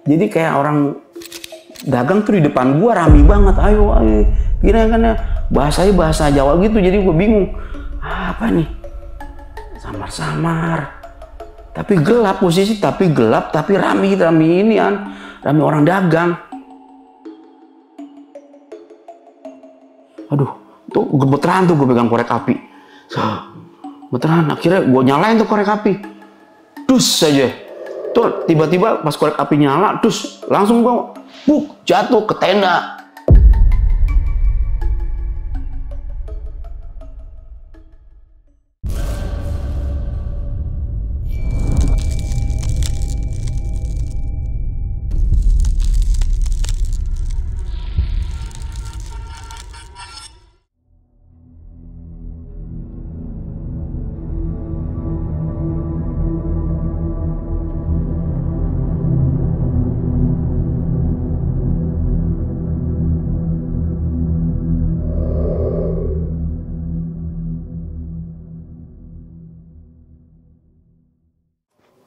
Jadi kayak orang dagang tuh di depan gua rame banget, ayo, kira kan ya bahasanya bahasa Jawa gitu, jadi gua bingung apa nih, samar-samar, tapi gelap posisi, tapi rame ini kan, rame orang dagang. Aduh, tuh gemeteran tuh gue pegang korek api, gemeteran, akhirnya gua nyalain tuh korek api, dus aja, tuh tiba-tiba pas korek api nyala, dus langsung gua jatuh ke tenda.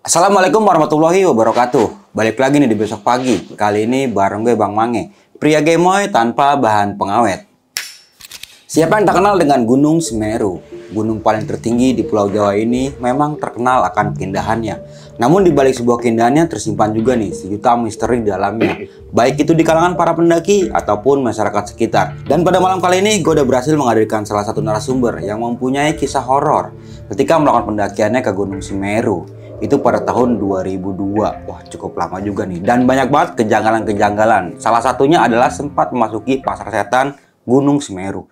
Assalamualaikum warahmatullahi wabarakatuh. Balik lagi nih di Besok Pagi. Kali ini bareng gue Bang Mange, pria gemoy tanpa bahan pengawet. Siapa yang tak kenal dengan Gunung Semeru? Gunung paling tertinggi di Pulau Jawa ini memang terkenal akan keindahannya. Namun di balik sebuah keindahannya tersimpan juga nih sejuta misteri di dalamnya. Baik itu di kalangan para pendaki ataupun masyarakat sekitar. Dan pada malam kali ini gue udah berhasil menghadirkan salah satu narasumber yang mempunyai kisah horor ketika melakukan pendakiannya ke Gunung Semeru. Itu pada tahun 2002. Wah, cukup lama juga nih. Dan banyak banget kejanggalan-kejanggalan. Salah satunya adalah sempat memasuki pasar setan Gunung Semeru.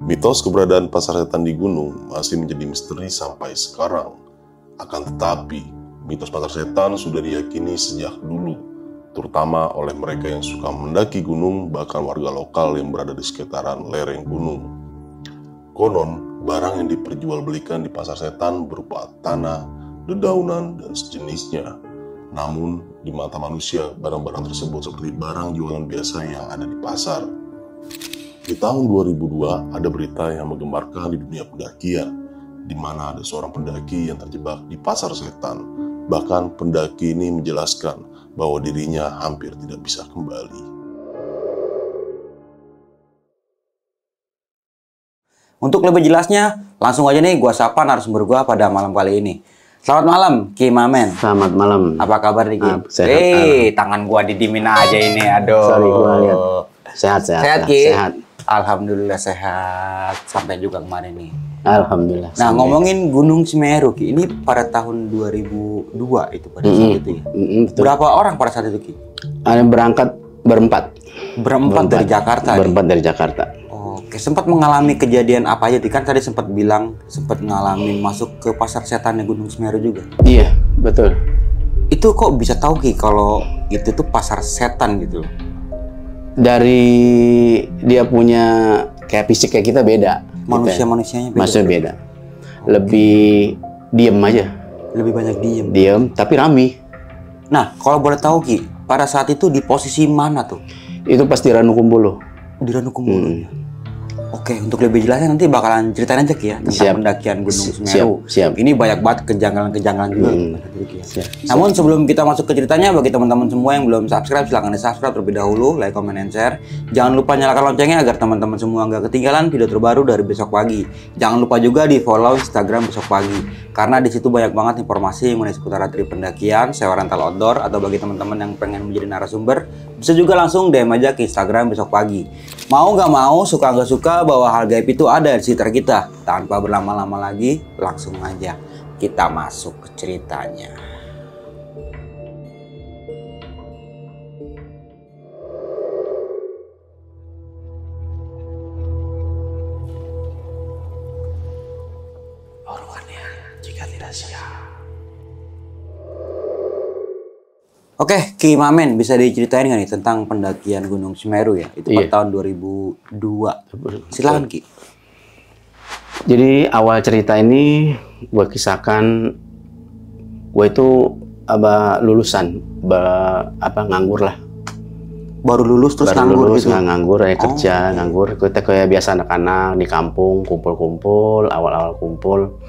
Mitos keberadaan pasar setan di gunung masih menjadi misteri sampai sekarang. Akan tetapi, mitos pasar setan sudah diyakini sejak dulu, terutama oleh mereka yang suka mendaki gunung, bahkan warga lokal yang berada di sekitaran lereng gunung. Konon, barang yang diperjualbelikan di pasar setan berupa tanah, dedaunan, dan sejenisnya. Namun, di mata manusia, barang-barang tersebut seperti barang jualan biasa yang ada di pasar. Di tahun 2002, ada berita yang menggemarkan di dunia pendakian, di mana ada seorang pendaki yang terjebak di pasar setan. Bahkan pendaki ini menjelaskan bahwa dirinya hampir tidak bisa kembali. Untuk lebih jelasnya, langsung aja nih gua sapa narasumber gua pada malam kali ini. Selamat malam, Ki Mamen. Selamat malam. Apa kabar nih, Ki? Sehat. Tangan gua didimin aja ini, aduh. Sorry, gua lihat. Sehat, Ki? Sehat. Alhamdulillah sehat. Sampai juga kemarin nih. Alhamdulillah. Nah, ngomongin Gunung Semeru, Ki. Ini pada tahun 2002 itu pada saat itu ya. Betul. Berapa orang pada saat itu, Ki? Ada berangkat berempat. Berempat dari Jakarta. Berempat dari Jakarta. Oke, sempat mengalami kejadian apa aja? Kan tadi sempat bilang sempat ngalamin masuk ke pasar setannya Gunung Semeru juga. Iya, betul. Itu kok bisa tahu, Ki, kalau itu tuh pasar setan gitu? Dari dia punya kayak fisik kayak kita beda. Manusianya beda. Manusia beda. Lebih diem aja. Lebih banyak diem. Diem, tapi rame. Nah, kalau boleh tahu, Ki, pada saat itu di posisi mana tuh? Itu pas di Ranukumbolo. Di Ranukumbolo. Oke, untuk lebih jelasnya nanti bakalan ceritain aja, Ki, ya, tentang pendakian Gunung Semeru. Siap. Ini banyak banget kejanggalan-kejanggalan juga. Namun sebelum kita masuk ke ceritanya, bagi teman-teman semua yang belum subscribe, silahkan di-subscribe terlebih dahulu, like, comment, and share. Jangan lupa nyalakan loncengnya agar teman-teman semua nggak ketinggalan video terbaru dari Besok Pagi. Jangan lupa juga di follow Instagram Besok Pagi, karena di situ banyak banget informasi mengenai seputar trip pendakian, sewa rental outdoor, atau bagi teman-teman yang pengen menjadi narasumber, bisa juga langsung DM aja ke Instagram Besok Pagi. Mau nggak mau, suka nggak suka, bahwa hal gaib itu ada di sekitar kita. Tanpa berlama-lama lagi, langsung aja kita masuk ke ceritanya. Orangnya jika tidak siap. Oke, Ki Mamen, bisa diceritain nggak nih tentang pendakian Gunung Semeru ya? Itu pada tahun 2002. Silakan, Ki. Jadi awal cerita ini gue kisahkan, gue itu lulusan, nganggur lah. Baru lulus terus nganggur gitu? Nganggur, kerja, nganggur. Kita kayak biasa anak-anak di kampung, kumpul-kumpul, awal-awal kumpul.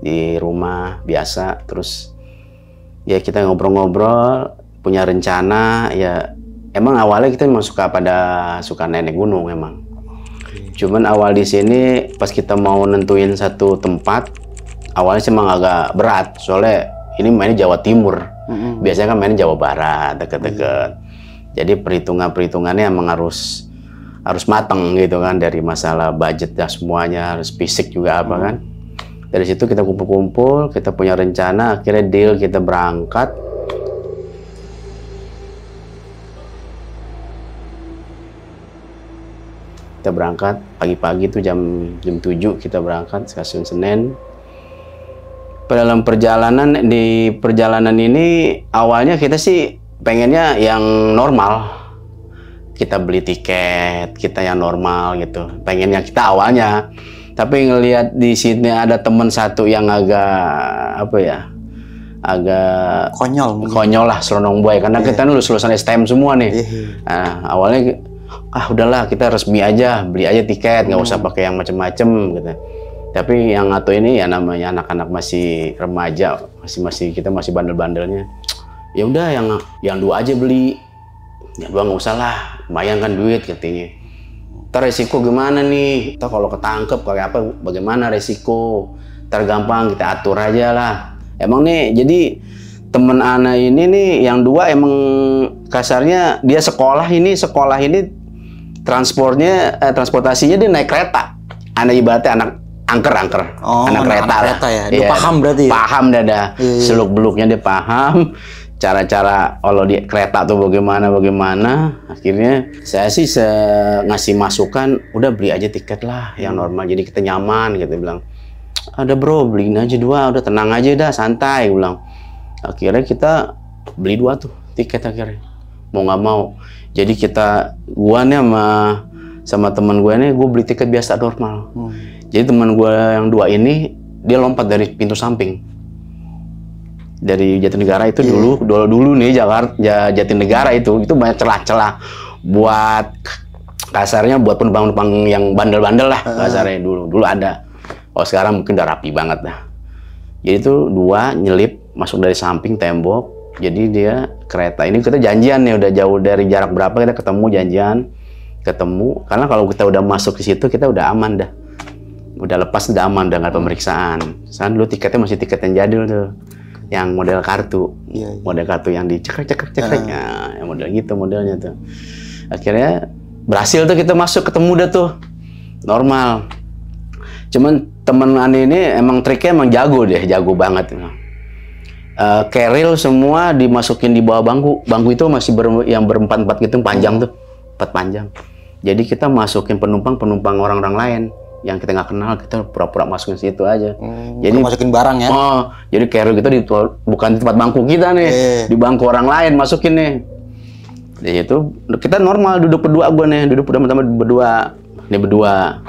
di rumah biasa. Terus ya kita ngobrol-ngobrol, punya rencana. Ya emang awalnya kita memang suka nenek gunung emang. Cuman awal di sini pas kita mau nentuin satu tempat, awalnya sih emang agak berat. Soalnya ini mainnya Jawa Timur. Biasanya kan mainnya Jawa Barat, deket-deket. Jadi perhitungannya emang harus matang gitu kan, dari masalah budget ya semuanya, harus fisik juga apa kan. Dari situ kita kumpul-kumpul, kita punya rencana, akhirnya deal kita berangkat. Kita berangkat pagi-pagi tuh jam 7 kita berangkat stasiun Senen. Dalam perjalanan ini awalnya kita sih pengennya yang normal. Kita beli tiket, kita yang normal gitu. Pengennya kita awalnya. Tapi ngelihat di sini ada teman satu yang agak agak konyol lah, selonong buaya. Karena kita lulusan STM semua nih. Nah, awalnya udahlah kita resmi aja, beli aja tiket, nggak usah pakai yang macem-macem gitu. Tapi yang atau ini ya namanya anak-anak masih remaja, kita masih bandel-bandelnya. Ya udah yang 2 aja beli. Ya bang, nggak usah lah, lumayan kan duit katanya. Ntar resiko gimana nih? Ntar kalau ketangkep kayak apa, bagaimana resiko? Ntar gampang kita atur aja lah. Emang nih, jadi temen Ana ini nih, yang 2 emang kasarnya dia sekolah ini transportasinya dia naik kereta. Ana ibaratnya anak angker. Anak kereta ya. Dia paham berarti ya? Paham dah. Seluk-beluknya dia paham. Cara-cara kalau di kereta tuh bagaimana. Akhirnya saya sih ngasih masukan, udah beli aja tiket lah yang normal, jadi kita nyaman gitu. Bilang, ada bro, beliin aja 2, udah tenang aja dah, santai, bilang. Akhirnya kita beli 2 tuh tiket akhirnya, mau nggak mau. Jadi gua nih sama teman gue nih, gue beli tiket biasa normal. Jadi teman gue yang 2 ini, dia lompat dari pintu samping. Dari Jatinegara itu dulu nih, Jatinegara itu banyak celah-celah buat kasarnya, buat penumpang-penumpang yang bandel-bandel lah kasarnya. Dulu ada. Oh sekarang mungkin udah rapi banget dah. Jadi itu 2 nyelip masuk dari samping tembok. Jadi dia kereta ini kita janjian nih, udah jauh dari jarak berapa kita ketemu. Karena kalau kita udah masuk ke situ kita udah aman dah. Udah lepas, udah aman, udah nggak pemeriksaan. Soalnya dulu tiketnya masih tiket yang jadul tuh. Yang model kartu, model kartu yang dicekrek, ya, yang model gitu modelnya tuh. Akhirnya berhasil tuh kita masuk, ketemu dah tuh, normal. Cuman temen Ani ini emang triknya emang jago banget. Keril semua dimasukin di bawah bangku itu masih yang berempat-empat gitu, panjang tuh, 4 panjang. Jadi kita masukin penumpang orang-orang lain yang kita nggak kenal, kita pura-pura masukin situ aja. Jadi masukin barang ya? Jadi carrier kita bukan di tempat bangku kita nih, di bangku orang lain masukin nih. Jadi itu kita normal duduk berdua, gue nih duduk pertama berdua.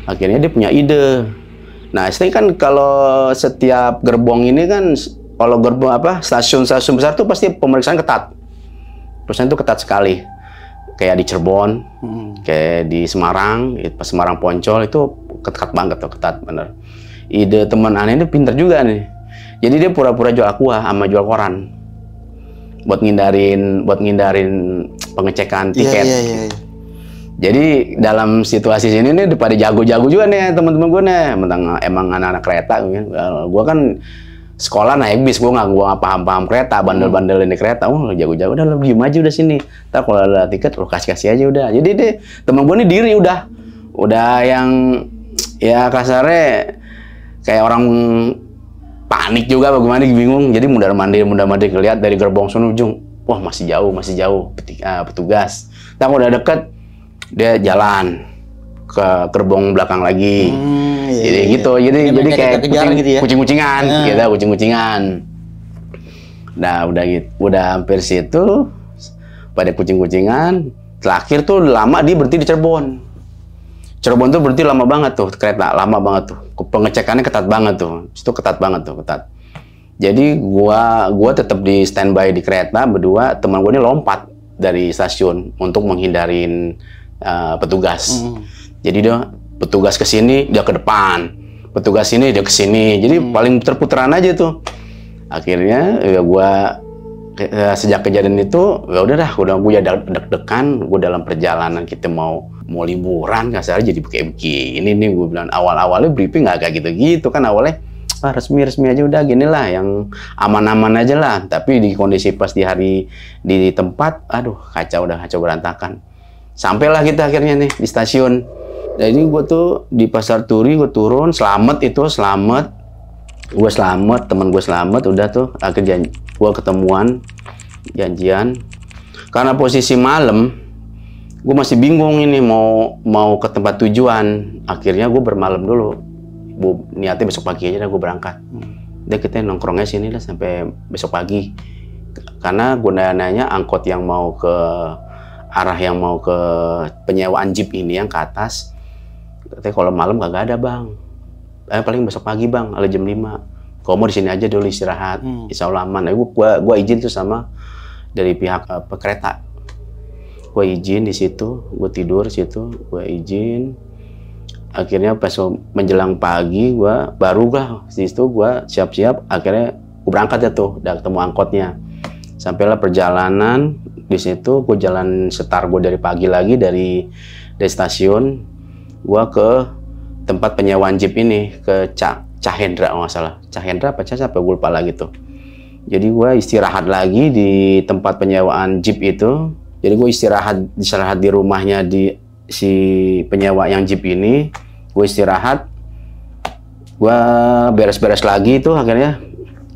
Akhirnya dia punya ide. Nah, ini kan kalau setiap gerbong ini kan, kalau gerbong stasiun-stasiun besar tuh pasti pemeriksaan ketat. Pemeriksaan itu ketat sekali. Kayak di Cirebon, kayak di Semarang, pas Semarang Poncol itu ketat banget tuh, ketat bener. Ide teman Ana ini pinter juga nih. Jadi dia pura-pura jual aqua sama jual koran. Buat ngindarin pengecekan tiket. Jadi dalam situasi sini nih pada jago-jago juga nih teman-teman gue nih, emang anak-anak kereta. Gue kan sekolah naik bis, gue nggak paham kereta, bandel-bandel ini kereta. Jago-jago, udah lo diem aja udah sini. Ntar kalau ada tiket lo kasih aja udah. Jadi deh teman gue nih diri udah yang ya kasarnya kayak orang panik juga, bagaimana bingung. Jadi mundar-mandir ngeliat dari gerbong sono ujung, wah masih jauh petugas. Ntar kalau udah deket dia jalan ke gerbong belakang lagi. Jadi kayak kucing-kucingan, kucing-kucingan. Nah, udah hampir situ pada kucing-kucingan. Terakhir tuh lama dia berhenti di Cirebon. Cirebon tuh berhenti lama banget tuh, kereta lama banget tuh. Pengecekannya ketat banget tuh. Itu ketat banget tuh, ketat. Jadi gua tetap di standby di kereta berdua. Teman gue ini lompat dari stasiun untuk menghindarin petugas. Jadi dia petugas ke sini, dia ke depan. Petugas sini, dia ke sini. Jadi paling puter-puteran aja tuh. Akhirnya ya gua sejak kejadian itu ya udah gue deg-degan. Gue dalam perjalanan kita mau liburan kasarnya jadi begini nih gue bilang. Awal-awalnya briefing nggak kayak gitu-gitu kan, awalnya resmi aja udah gini lah, yang aman-aman aja lah. Tapi di kondisi pas di hari di tempat, aduh kacau berantakan. Sampailah kita akhirnya nih di stasiun. Jadi gue tuh di Pasar Turi, gue turun, selamat, gue selamat, teman gue selamat, udah tuh akhirnya gue ketemuan, janjian. Karena posisi malam, gue masih bingung ini mau ke tempat tujuan. Akhirnya gue bermalam dulu. Niatnya besok pagi aja dah gue berangkat. Udah kita nongkrongnya sini lah sampai besok pagi. Karena gue nanya angkot yang mau ke arah yang mau ke penyewaan jeep ini yang ke atas. Katanya kalau malam kagak ada bang. Paling besok pagi bang, ada jam 5. Kalau mau di sini aja dulu istirahat, insya Allah aman. Gua izin tuh sama dari pihak kereta. Gue izin di situ, gue tidur di situ, gue izin. Akhirnya pas menjelang pagi, gue baru di situ gue siap-siap. Akhirnya gue berangkat ya tuh, udah ketemu angkotnya. Sampailah perjalanan di situ, gue jalan setar gue dari pagi lagi dari stasiun. Gue ke tempat penyewaan jeep ini, ke Cahendra kalau nggak salah. Cahendra apa Cahendra gue lupa lagi tuh. Jadi gue istirahat lagi di tempat penyewaan jeep itu. Jadi gue istirahat di rumahnya di si penyewa yang jeep ini. Gue istirahat. Gue beres-beres lagi tuh akhirnya.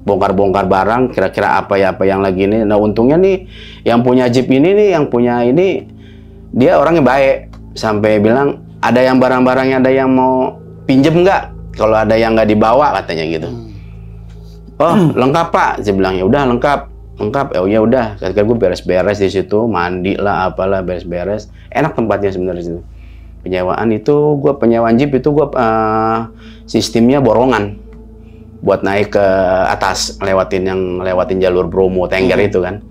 Bongkar-bongkar barang, kira-kira apa yang lagi ini. Nah untungnya nih, yang punya jeep ini nih, dia orangnya baik. Sampai bilang, ada yang barang-barangnya ada yang mau pinjem nggak? Kalau ada yang nggak dibawa katanya gitu. Oh lengkap pak, saya bilang ya udah lengkap. Oh ya udah, ketika gue beres-beres di situ, mandi lah apalah beres-beres. Enak tempatnya sebenarnya situ. Penyewaan jeep itu gue sistemnya borongan buat naik ke atas, lewatin jalur Bromo Tengger itu kan.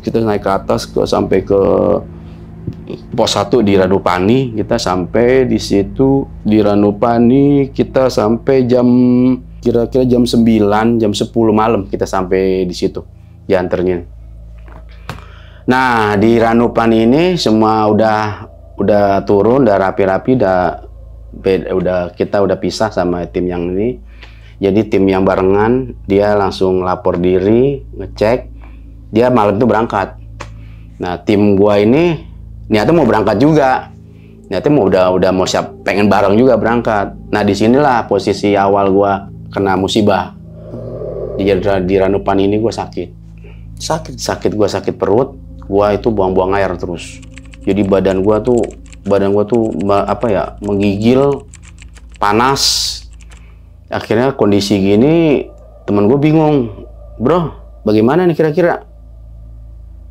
Kita naik ke atas sampai ke pos 1 di Ranupani. Kita sampai di situ di Ranupani, kita sampai kira-kira jam 9, jam 10 malam kita sampai di situ dianternya. Nah, di Ranupani ini semua udah turun, udah rapi-rapi, kita udah pisah sama tim yang ini. Jadi tim yang barengan dia langsung lapor diri, ngecek. Dia malam itu berangkat. Nah, tim gua ini niatnya mau berangkat juga. Niatnya udah mau siap, pengen bareng juga berangkat. Nah, disinilah posisi awal gua kena musibah. Di Ranupani ini gua sakit. Gua sakit perut. Gua itu buang-buang air terus. Jadi badan gua tuh menggigil, panas. Akhirnya kondisi gini, temen gue bingung, bro, bagaimana nih kira-kira?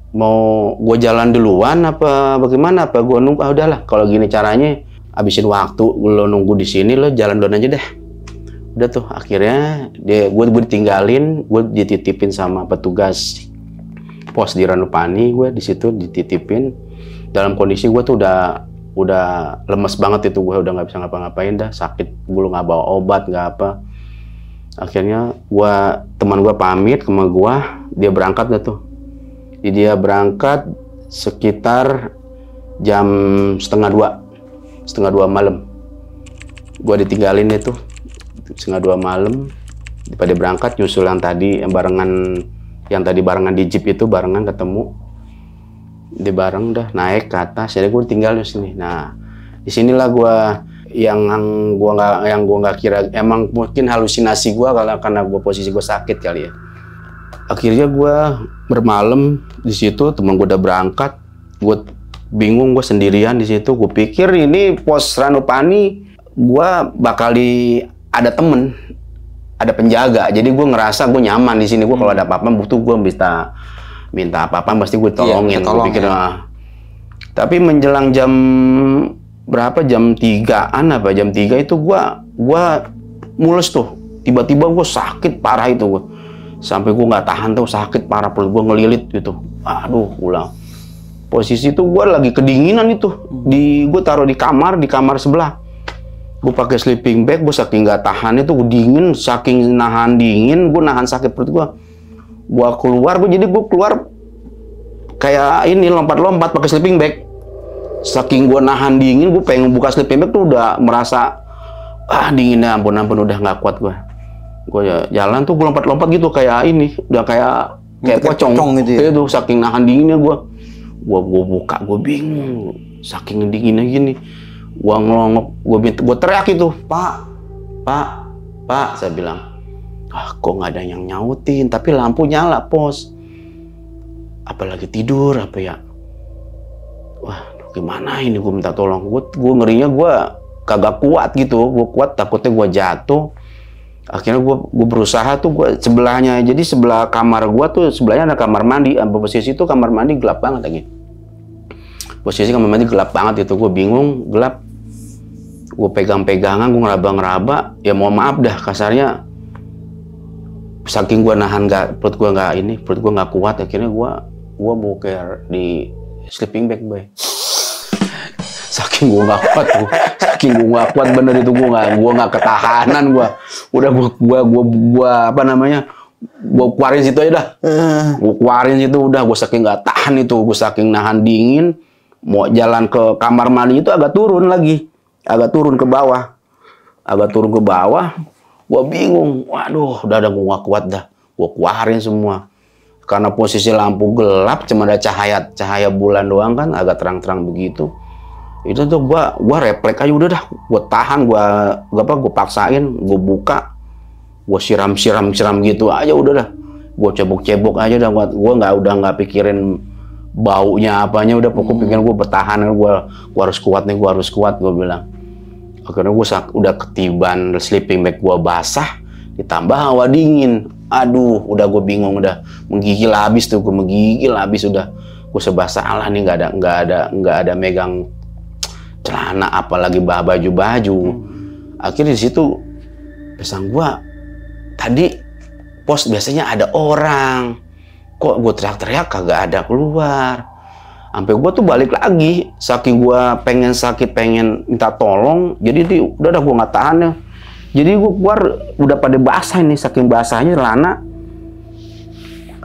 Mau gue jalan duluan apa bagaimana? Apa gue nunggu? Udahlah, kalau gini caranya, habisin waktu, lo nunggu di sini, lo jalan duluan aja deh. Udah tuh, akhirnya gue ditinggalin, gue dititipin sama petugas pos di Ranupani. Gue di situ dititipin dalam kondisi gue tuh udah lemes banget itu. Gue udah nggak bisa ngapa-ngapain dah, sakit, gue nggak bawa obat nggak apa. Akhirnya teman gue pamit sama gue, dia berangkat dah tuh. Jadi dia berangkat sekitar jam setengah dua malam. Gue ditinggalin itu setengah 2 malam. Pada berangkat nyusul yang tadi barengan di jeep itu, barengan ketemu. Dia bareng udah naik ke atas. Jadi gue tinggal di sini. Nah, disinilah gue yang gue nggak kira, emang mungkin halusinasi gue karena gue posisi gue sakit kali ya. Akhirnya gue bermalam di situ, teman gue udah berangkat, gue bingung, gue sendirian di situ. Gue pikir ini pos Ranupani, gue bakal ada temen, ada penjaga. Jadi gue ngerasa gue nyaman di sini. Gue kalau ada apa-apa butuh, gue bisa minta apa-apa pasti gue tolongin. Gue pikir, Tapi menjelang jam berapa, jam 3-an apa, jam 3 itu gua mules tuh. Tiba-tiba gua sakit parah itu gua. Sampai gua nggak tahan tuh, sakit parah, perut gua ngelilit gitu. Aduh, ulang. Posisi itu gua lagi kedinginan itu. Gua taruh di kamar sebelah. Gua pakai sleeping bag, gua saking nggak tahan itu, gua dingin, saking nahan dingin, gua nahan sakit perut gua. Gua keluar, jadi gua keluar kayak ini lompat-lompat pakai sleeping bag. Saking gue nahan dingin, gue pengen buka sleeping bag tuh udah merasa dinginnya ampun udah nggak kuat gue. Gue jalan tuh gue lompat-lompat gitu kayak ini, udah kayak pocong gitu ya. Itu saking nahan dinginnya gue buka, gue bingung, saking dinginnya gini. Gue ngelongok, gue teriak itu, Pak, saya bilang, kok nggak ada yang nyautin, tapi lampu nyala pos. Apalagi tidur apa ya? Wah, gimana ini, gue minta tolong. Gue ngerinya gue kagak kuat gitu. Gue kuat takutnya gue jatuh. Akhirnya gue berusaha tuh, gue sebelahnya, jadi sebelah kamar gue tuh sebelahnya ada kamar mandi. Posisi itu kamar mandi gelap banget lagi. Posisi kamar mandi gelap banget itu. Gue bingung, gelap. Gue pegang-pegangan, gue ngeraba-ngeraba. Ya mohon maaf dah kasarnya. Saking gue nahan perut gue nggak kuat. Akhirnya gue boker di sleeping bag, boy. Saking gue nggak kuat tuh, saking gue nggak kuat bener itu, gue nggak ketahanan gue. Udah gue apa namanya, gue keluarin situ aja dah. Gue keluarin situ udah, gue saking nggak tahan itu, gue saking nahan dingin. Mau jalan ke kamar mandi itu agak turun ke bawah, Gue bingung, waduh, udah gue nggak kuat dah. Gue keluarin semua. Karena posisi lampu gelap, cuma ada cahaya bulan doang kan, agak terang-terang begitu. Itu tuh gua refleks aja udah dah, gua tahan, gua paksain, gua buka, gua siram gitu aja udah dah. Gua cebok aja dah, gua nggak pikirin baunya apanya, udah pokok pikiran gua bertahan, gua harus kuat nih, gua bilang. Akhirnya gua udah ketiban sleeping bag gua basah, ditambah hawa dingin. Aduh, udah gue bingung, udah menggigil habis udah. Gue serba salah nih, nggak ada megang celana, apalagi baju. Akhirnya di situ pesan gue, tadi pos biasanya ada orang, kok gue teriak-teriak kagak ada keluar. Sampai gue tuh balik lagi, saking gue pengen minta tolong, jadi udah gue nggak tahan ya. Jadi gue keluar udah pada basah nih, saking basahnya celana.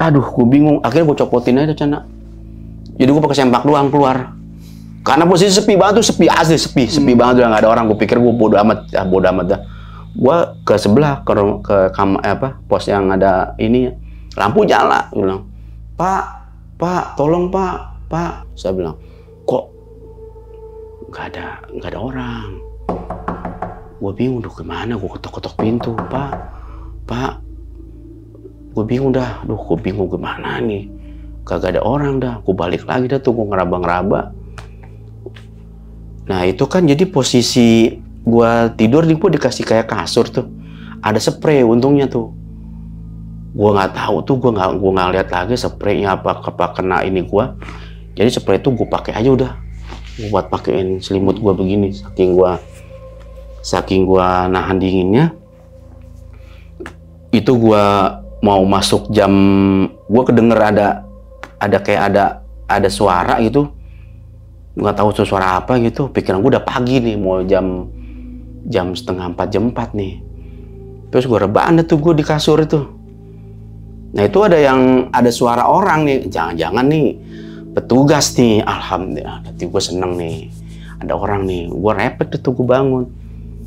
Aduh, gue bingung. Akhirnya gue copotin aja celana. Jadi gue pakai sempak doang keluar. Karena posisi sepi banget tuh, sepi banget, udah nggak ada orang. Gue pikir gue bodo amat dah. Gue ke sebelah ke kamar pos yang ada ini, lampu nyala. Gue bilang, Pak, tolong Pak. Saya bilang, kok nggak ada orang. Gue bingung, gimana? Gue ketok-ketok pintu, Pak. Gue bingung dah, gue bingung gimana nih. Kagak ada orang dah. Gue balik lagi dah tuh, gue ngeraba-ngeraba. Nah itu kan jadi posisi gue tidur, gue dikasih kayak kasur tuh. Ada spray untungnya tuh. Gue nggak tahu tuh, gue nggak lihat lagi spraynya apa kena ini gue. Jadi spray itu gue pakai aja udah. Gue buat pakein selimut gue begini, saking gua nahan dinginnya. Itu gua mau masuk jam, gua kedenger ada suara gitu, nggak tahu itu suara apa gitu. Pikiran gua udah pagi nih, mau jam 3:30, jam 4 nih. Terus gua rebahan tuh gua di kasur itu. Nah itu ada suara orang nih, jangan-jangan nih petugas nih. Alhamdulillah, nanti gua seneng nih, ada orang nih. Gua refleks tuh, gua bangun.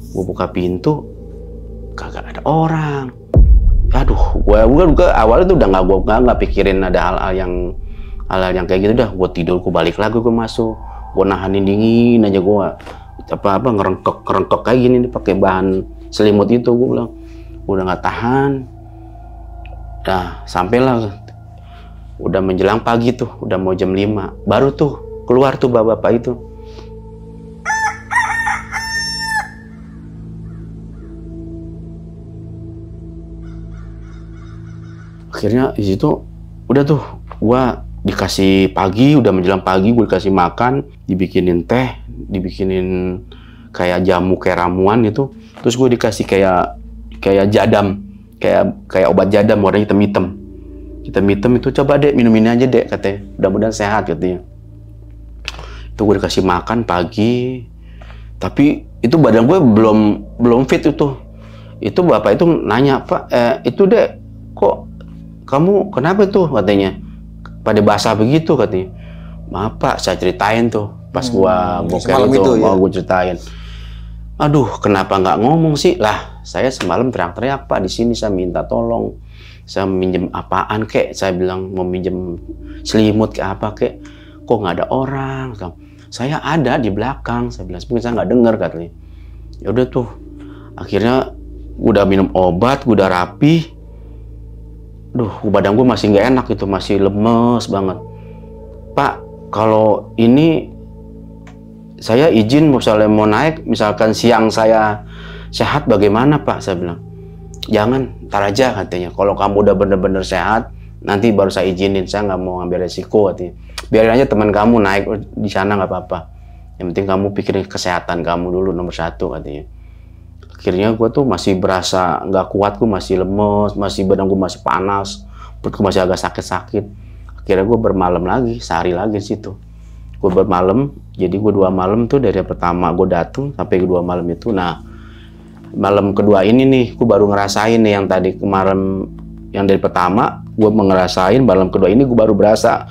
Gue buka pintu, kagak ada orang. Aduh, gue awalnya tuh udah nggak pikirin ada hal-hal yang kayak gitu dah. Gue tidur, gue balik lagi, gue masuk, gue nahanin dingin aja, gue ngerengkok kayak gini nih pakai bahan selimut itu. Gue bilang, udah nggak tahan. Nah, sampailah udah menjelang pagi tuh, udah mau jam 5, baru tuh keluar tuh bapak-bapak itu. Akhirnya di situ udah tuh gua dikasih pagi, udah menjelang pagi gue dikasih makan, dibikinin teh, dibikinin kayak jamu kayak ramuan itu. Terus gue dikasih kayak jadam, kayak obat jadam warnanya hitam-hitam. Hitam-hitam itu, coba dek minum ini aja dek katanya, mudah-mudahan sehat katanya. Itu gue dikasih makan pagi, tapi itu badan gue belum fit itu. Itu bapak itu nanya, Pak, itu dek, kok kamu kenapa tuh katanya, pada basah begitu katanya. Maaf Pak, saya ceritain tuh pas gua boker itu, mau gue ceritain. Aduh, kenapa nggak ngomong sih? Lah, saya semalam teriak-teriak Pak di sini, saya minta tolong. Saya minjem apaan kek? Saya bilang mau minjem selimut ke apa kek? Kok nggak ada orang? Saya ada di belakang. Saya bilang, mungkin saya nggak dengar katanya. Ya udah tuh, akhirnya udah minum obat, udah rapi. Duh, badan gue masih nggak enak itu, masih lemes banget. Pak, kalau ini saya izin misalnya mau naik, misalkan siang saya sehat bagaimana Pak? Saya bilang, jangan, ntar aja katanya. Kalau kamu udah bener-bener sehat, nanti baru saya izinin. Saya nggak mau ngambil resiko katanya. Biarin aja teman kamu naik di sana nggak apa-apa. Yang penting kamu pikirin kesehatan kamu dulu nomor satu katanya. Akhirnya gue tuh masih berasa nggak kuat, gue masih lemes, badan gue masih panas, perutku masih agak sakit-sakit. Akhirnya gue bermalam lagi, sehari lagi di situ. Gue bermalam, jadi gue 2 malam tuh dari pertama gue datang sampai kedua malam itu. Nah, malam kedua ini nih, gue baru ngerasain nih yang tadi kemarin, yang dari pertama gue ngerasain, malam kedua ini gue baru berasa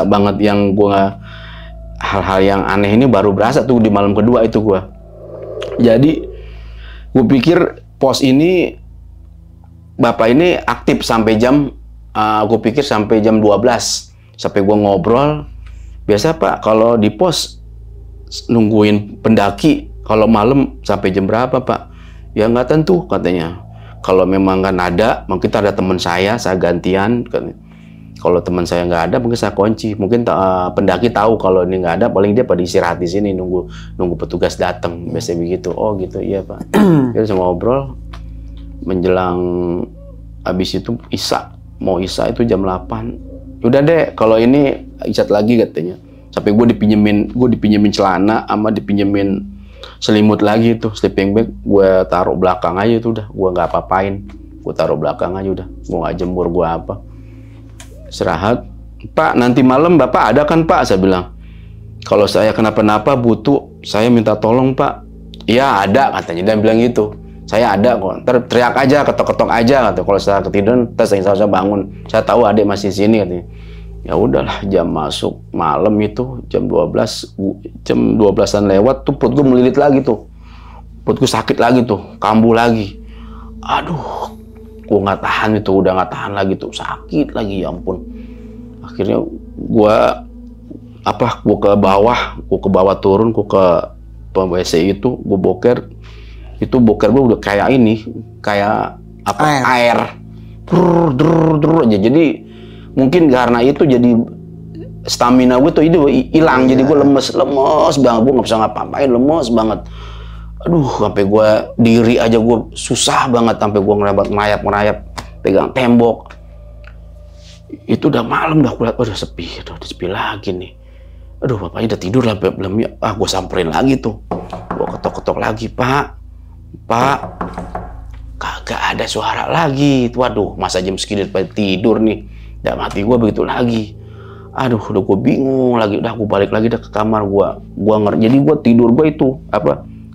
banget yang gue hal-hal yang aneh ini baru berasa tuh di malam kedua itu gue. Jadi gue pikir pos ini bapak ini aktif sampai jam gue pikir sampai jam 12 sampai gue ngobrol. Biasa Pak kalau di pos nungguin pendaki kalau malam sampai jam berapa Pak? Ya nggak tentu katanya. Kalau memang nggak ada, mungkin ada teman saya gantian. Kalau teman saya nggak ada, mungkin saya kunci. Mungkin pendaki tahu kalau ini nggak ada, paling dia pada istirahat di sini nunggu petugas datang. Biasanya begitu. Oh gitu, iya Pak. Kita sama ngobrol menjelang habis itu mau Isya itu jam 8. Udah deh, kalau ini isya lagi katanya. Sampai gue dipinjemin celana sama dipinjemin selimut lagi tuh, sleeping bag gue taruh belakang aja tuh udah, gue nggak apa-apain, gue taruh belakang aja udah, gue nggak jemur, gue apa. Istirahat. Pak, nanti malam Bapak ada kan Pak? Saya bilang, kalau saya kenapa-napa butuh, saya minta tolong Pak. Iya ada katanya, dia bilang gitu. Saya ada kok, ntar teriak aja, ketok-ketok aja katanya. Kalau saya ketiduran, ntar saya bangun. Saya tahu adik masih di sini katanya. Ya udahlah, jam masuk malam itu jam 12-an lewat tuh perut gue melilit lagi tuh. Perut gue sakit lagi tuh, kambuh lagi. Aduh, gue nggak tahan itu, udah nggak tahan lagi tuh, sakit lagi, ya ampun. Akhirnya gue ke bawah turun, gue ke WC itu, gue boker. Itu boker gue udah kayak ini, kayak apa? Air. Aja. Jadi mungkin karena itu jadi stamina gue tuh itu hilang. Jadi gue lemes banget, gue nggak bisa ngapa-ngapain, lemes banget. Aduh, sampai gue diri aja gue susah banget, sampai gue merayap pegang tembok. Itu udah malam, udah kulihat, udah sepi lagi nih. Aduh, bapaknya udah tidur lah belum ya? Gue samperin lagi tuh, gue ketok-ketok lagi, Pak, kagak ada suara lagi. Waduh, masa jam segini pada tidur nih, udah mati gue begitu lagi. Aduh, udah gue bingung lagi, udah gue balik lagi ke kamar gue jadi gue tidur gue itu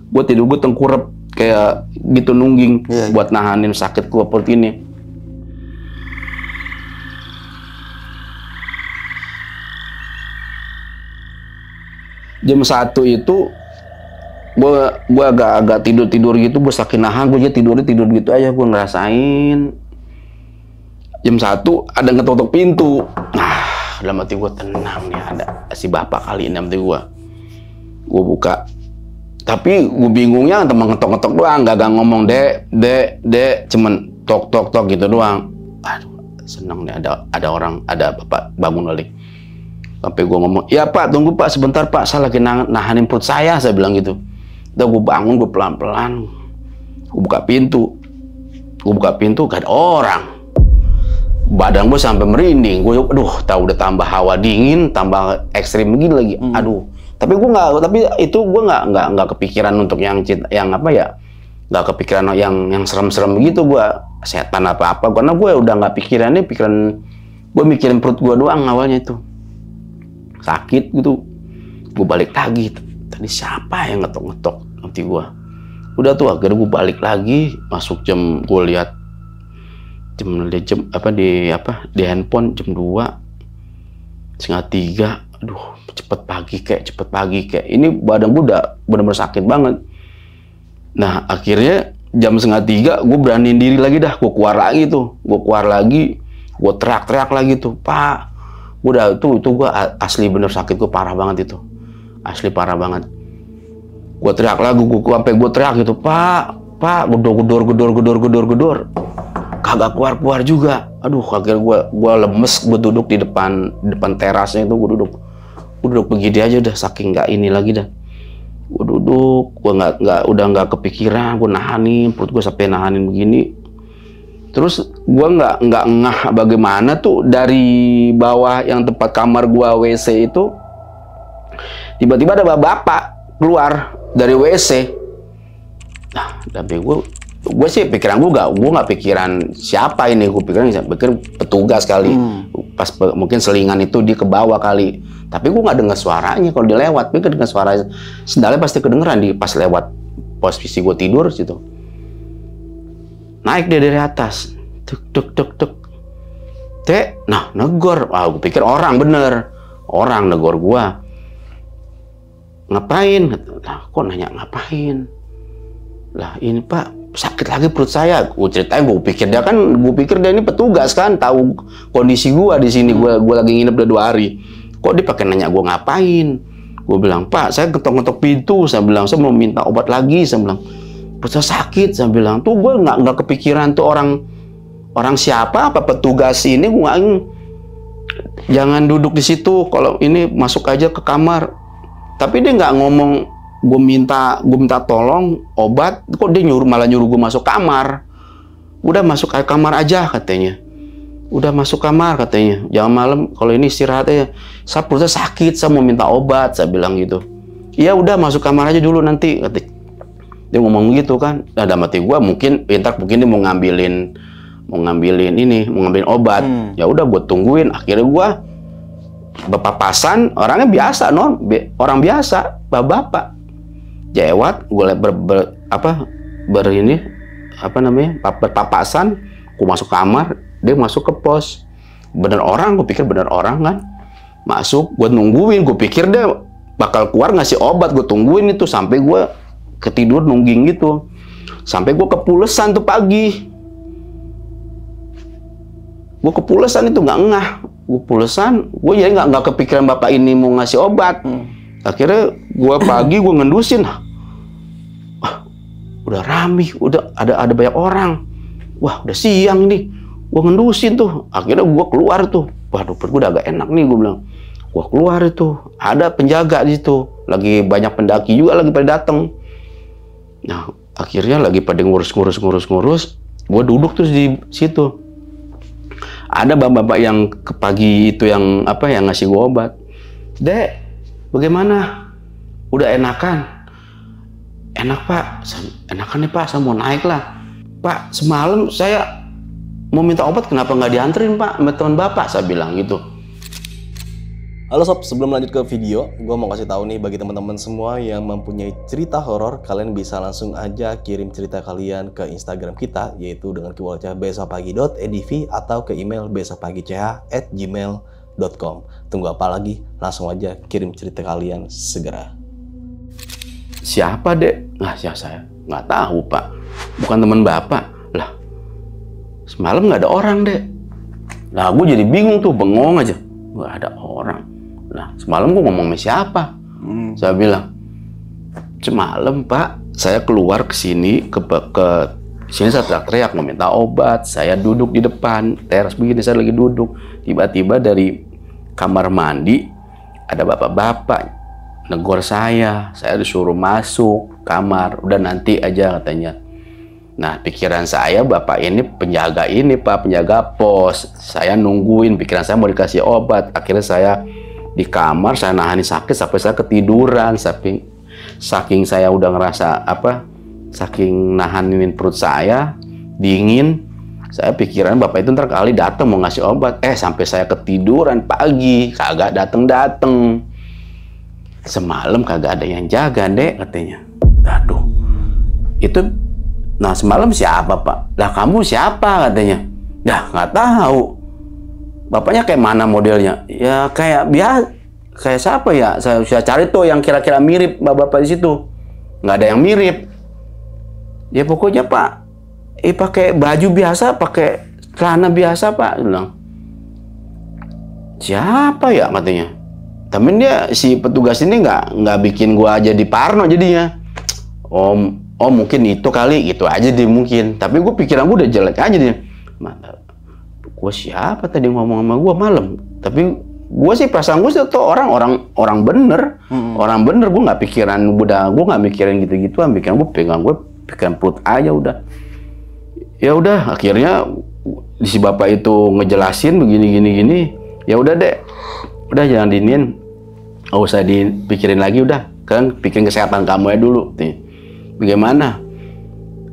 gue tidur gue tengkurap kayak gitu nungging buat nahanin sakit gue perut ini. Jam 1 itu gue agak tidur gitu, gue sakit nahan, gue tidur gitu aja, gue ngerasain. Jam 1 ada ngetok pintu. Nah, dalam hati gue tenang nih, ada si bapak kali ini dalam hati gue buka. Tapi gue bingungnya teman ngetok doang, gak ngomong dek, cuman tok gitu doang. Aduh, seneng nih ada orang, ada bapak bangun balik. Sampai gue ngomong, ya Pak, tunggu Pak, sebentar Pak, saya lagi nahanin perut saya bilang gitu. Udah gue bangun, gue pelan-pelan, gue buka pintu, gak ada orang. badan gue sampai merinding. Gue, aduh, tahu udah tambah hawa dingin, tambah ekstrim begini lagi. Aduh. Tapi itu gue nggak kepikiran untuk yang apa ya? Nggak kepikiran yang serem-serem begitu gue, setan apa-apa. Karena gue udah nggak pikiran gue mikirin perut gue doang awalnya itu. Sakit gitu. Gue balik lagi. Tadi siapa yang ngetok-ngetok nanti gue? Udah tuh akhirnya gue balik lagi, masuk jam, gue lihat jam di handphone jam 2, setengah 3. Aduh, cepet pagi kayak ini badan gue udah bener-bener sakit banget. Nah akhirnya jam setengah 3 gue beraniin diri lagi dah, gue keluar lagi, gue teriak-teriak lagi tuh, Pak. Udah itu gue asli bener sakit gue parah banget itu, asli parah banget. Gue teriak lagi, sampai gue teriak gitu, Pak, gedor. Kagak keluar juga. Aduh, akhirnya gue lemes, gue duduk di depan terasnya itu, gue duduk begini aja udah, saking nggak ini lagi dah. Gue duduk, gue udah nggak kepikiran, gue nahanin perut gue sampai nahanin begini. Terus gue nggak ngeh bagaimana tuh dari bawah yang tempat kamar gue WC itu, tiba-tiba ada bapak keluar dari WC. Nah, tapi gue sih pikiran gue nggak pikiran siapa ini, gue pikir petugas kali. Pas mungkin selingan itu dia ke bawah kali, tapi gue nggak dengar suaranya. Kalau dia lewat, gue dengar suara sendalnya pasti kedengeran di pas lewat posisi gue tidur situ. Naik dia dari atas, tuk. Nah negor, gue pikir orang bener, orang negor gue. Ngapain? Nah, kok nanya ngapain? Lah ini Pak, sakit lagi perut saya. Gue ceritain, gue pikir dia ini petugas kan, tahu kondisi gue di sini. Gue lagi nginep udah 2 hari. Kok dia pakai nanya gue ngapain? Gue bilang, Pak, saya ketok-ketok pintu. Saya bilang, saya mau minta obat lagi. Saya bilang, perut saya sakit. Saya bilang, tuh gue nggak kepikiran tuh orang siapa, apa petugas ini. Gue nggak, jangan duduk di situ. Kalau ini masuk aja ke kamar. Tapi dia nggak ngomong. Gue minta tolong obat, kok dia malah nyuruh gue masuk kamar. Udah masuk ke kamar aja katanya. Udah masuk kamar katanya. Jangan malam, kalau ini istirahat aja. Saya perutnya sakit, saya mau minta obat, saya bilang gitu. Iya udah masuk kamar aja dulu nanti, katanya. Dia ngomong gitu kan. Nah, dalam hati gue mungkin dia mau ngambilin obat. Ya udah gue tungguin. Akhirnya gue berpapasan, orangnya biasa orang biasa, bapak. Jewat, gue berpapasan, gue masuk kamar, dia masuk ke pos. Bener orang, gue pikir bener orang kan. Masuk, gue nungguin, gue pikir dia bakal keluar ngasih obat, gue tungguin itu sampai gue ketidur nungging gitu. Sampai gue kepulesan tuh pagi. Gue kepulesan itu nggak ngeh. Gue pulesan, gue jadi nggak kepikiran bapak ini mau ngasih obat. Akhirnya gue pagi gue ngendusin, udah rame, udah ada banyak orang. Wah udah siang ini, gue ngendusin tuh. Akhirnya gue keluar tuh, waduh perut gue udah agak enak nih, gue bilang. Gue keluar itu, ada penjaga di situ, lagi banyak pendaki juga lagi pada datang. Nah akhirnya lagi pada ngurus, gue duduk terus di situ. Ada bapak-bapak yang ke pagi itu yang ngasih gue obat. Dek, bagaimana? Udah enakan? Enak Pak, enakan nih Pak, saya mau naik lah. Pak, semalam saya mau minta obat, kenapa nggak dianterin Pak sama teman Bapak? Saya bilang gitu. Halo sob, sebelum lanjut ke video, gue mau kasih tahu nih bagi teman-teman semua yang mempunyai cerita horor, kalian bisa langsung aja kirim cerita kalian ke Instagram kita, yaitu dengan keyword besokpagi.edv atau ke email besokpagi.ch@gmail.com. Tunggu apa lagi? Langsung aja kirim cerita kalian segera. Siapa Dek? Nah, saya nggak tahu Pak. Bukan teman Bapak. Lah, semalam nggak ada orang Dek. Nah, gue jadi bingung tuh, bengong aja. Nggak ada orang. Nah, semalam gue ngomong sama siapa? Saya bilang, semalam Pak, saya keluar ke sini, ke sini saya teriak-teriak mau minta obat. Saya duduk di depan teras begini, saya lagi duduk. Tiba-tiba dari kamar mandi ada bapak-bapak negor saya disuruh masuk kamar. Udah nanti aja katanya. Nah, pikiran saya, bapak ini penjaga ini, Pak, penjaga pos. Saya nungguin, pikiran saya mau dikasih obat. Akhirnya saya di kamar, saya nahani sakit sampai saya ketiduran. Saking saya udah ngerasa saking nahanin perut saya, dingin. Saya pikiran bapak itu ntar kali datang mau ngasih obat. Sampai saya ketiduran pagi, kagak dateng. Semalam kagak ada yang jaga, Dek, katanya. Aduh, itu. Nah, semalam siapa, Pak? Lah, kamu siapa, katanya? Dah, nggak tahu. Bapaknya kayak mana modelnya? Ya kayak kayak siapa ya? Saya cari tuh yang kira-kira mirip bapak di situ. Nggak ada yang mirip. Ya pokoknya, Pak, pakai baju biasa, pakai celana biasa, Pak. Bilang. Siapa ya, katanya? Tapi dia si petugas ini nggak bikin gua jadi parno jadinya. Oh mungkin itu kali, gitu aja dia mungkin. Tapi gue pikiran gue udah jelek aja dia. Gue siapa tadi ngomong sama gue malam? Tapi gue sih perasaan gue tuh orang bener. Orang bener, gue nggak pikiran gue nggak mikirin gitu-gituan. Pikiran perut aja udah. Ya udah, akhirnya si bapak itu ngejelasin begini. Ya udah, Dek. Udah jangan dinin. Nggak usah dipikirin lagi udah. Kan pikirin kesehatan kamu ya dulu. Bagaimana?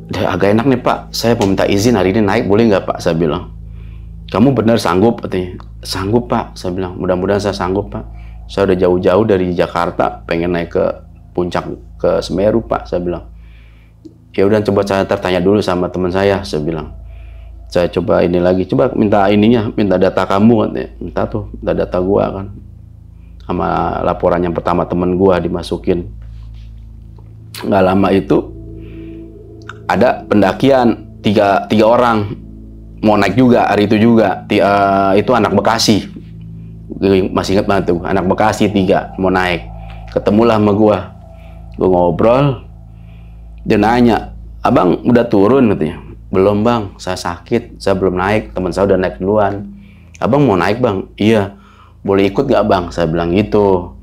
Udah agak enak nih, Pak. Saya mau minta izin hari ini naik, boleh nggak, Pak? Saya bilang. Kamu benar sanggup? Katanya. Sanggup, Pak. Saya bilang. Mudah-mudahan saya sanggup, Pak. Saya udah jauh-jauh dari Jakarta, pengen naik ke puncak ke Semeru, Pak. Saya bilang. Ya udah, coba saya tanya dulu sama teman saya bilang. Saya coba ini lagi, coba minta data kamu, katanya. Minta data gua kan. Sama laporan yang pertama temen gua dimasukin. Nggak lama itu ada pendakian tiga orang mau naik juga hari itu juga. Itu anak Bekasi, masih ingat banget tuh, anak Bekasi 3 mau naik. Ketemulah sama gua ngobrol, dia nanya, abang udah turun, katanya. Belum, Bang, saya sakit, saya belum naik, teman saya udah naik duluan. Abang mau naik, Bang? Iya. Boleh ikut nggak, Bang? Saya bilang gitu.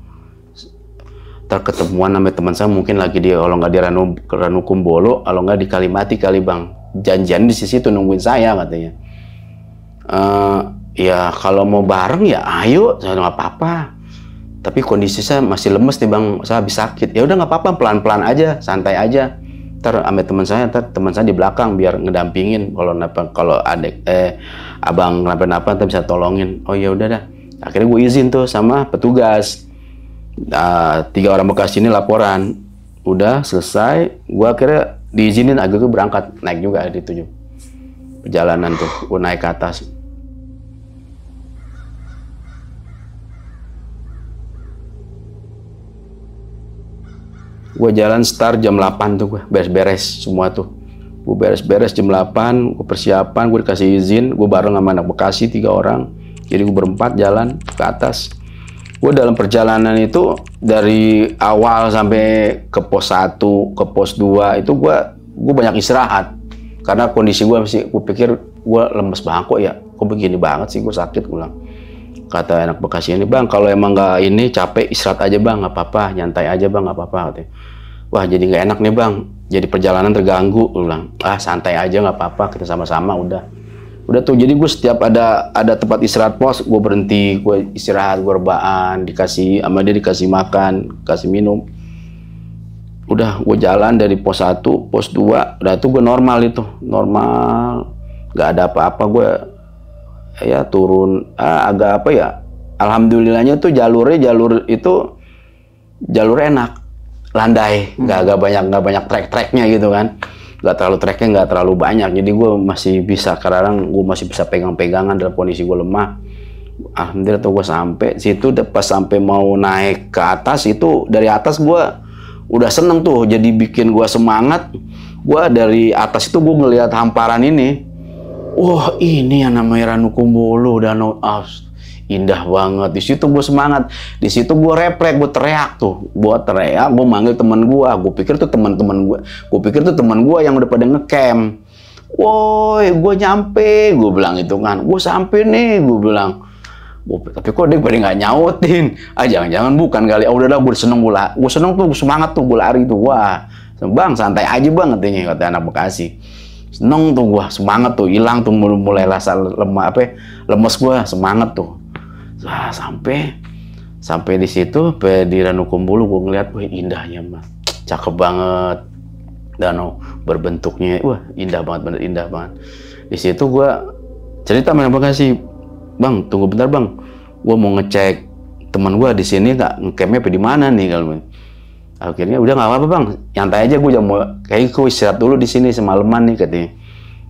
Ketemuan sama teman saya mungkin lagi kalau nggak di Ranukumbolo, kalau nggak di Kalimati kali, Bang. Janjian di situ nungguin saya, katanya. Ya kalau mau bareng ya ayo, saya nggak apa-apa. Tapi kondisi saya masih lemes nih, Bang, saya habis sakit. Ya udah nggak apa-apa, pelan-pelan aja, santai aja. Ntar sama teman saya di belakang biar ngedampingin kalau abang kenapa-napa ntar bisa tolongin. Oh ya udah dah. Akhirnya gue izin tuh sama petugas. 3 orang bekas ini laporan, udah selesai, gue akhirnya diizinin agak berangkat, naik juga di 7 perjalanan tuh, gue naik ke atas. Gue jalan start jam 8 tuh, gue beres-beres semua tuh, gue beres-beres jam 8, gue persiapan, gue dikasih izin, gue bareng sama anak Bekasi 3 orang, jadi gue berempat jalan ke atas. Gue dalam perjalanan itu dari awal sampai ke pos 1, ke pos 2 itu gue banyak istirahat karena kondisi gue gue pikir gue lemes banget kok ya, kok begini banget sih, gue sakit. Gue bilang, kata anak Bekasi ini, Bang, kalau emang nggak ini capek istirahat aja, Bang, nggak apa-apa, nyantai aja, Bang, nggak apa-apa, katanya. Wah, jadi nggak enak nih, Bang, jadi perjalanan terganggu. Gue bilang, santai aja, nggak apa-apa, kita sama-sama udah tuh. Jadi gue setiap ada tempat istirahat pos, gue berhenti, gue istirahat, gue rebahan, dikasih sama dia, dikasih makan, kasih minum. Udah gue jalan dari pos 1, pos 2, udah tuh gue normal, nggak ada apa-apa. Gue ya turun agak alhamdulillahnya tuh jalur enak, landai, nggak banyak trek-treknya gitu kan. Nggak terlalu treknya, nggak terlalu banyak, jadi gue masih bisa, kadang gue masih bisa pegang-pegangan dalam kondisi gue lemah. Alhamdulillah tuh gue sampai situ. Pas sampai mau naik ke atas itu, dari atas gue udah seneng tuh, jadi bikin gue semangat. Gue dari atas itu gue ngelihat hamparan ini, wah ini yang namanya Ranukumbolo, Danau indah banget. Di situ gue semangat, di situ gue refleks, gue teriak, gue manggil temen gue. Gue pikir tuh teman gue yang udah pada ngecamp. Woi, gue nyampe, gue bilang itu kan, gue sampai nih, gue bilang. Tapi kok dia pada nggak nyautin? Jangan-jangan bukan kali. Udah gue seneng, gue semangat tuh, gue lari tuh. Wah, Bang, santai aja, Bang, katanya, kata anak Bekasi. Seneng tuh gua, semangat tuh, hilang tuh mulai rasa lemes gua, semangat tuh. Nah, sampai di situ di Ranukumbolo gua ngeliat, wah indahnya Mas, cakep banget, danau berbentuknya, wah indah banget, bener indah banget. Di situ gua cerita sama Bekasi, Bang tunggu bentar Bang, gua mau ngecek teman gua di sini nggak ngecampnya di mana nih kalau. Akhirnya udah nggak apa-apa Bang, nyantai aja, gue mau kayak gue istirahat dulu di sini semalaman nih katanya.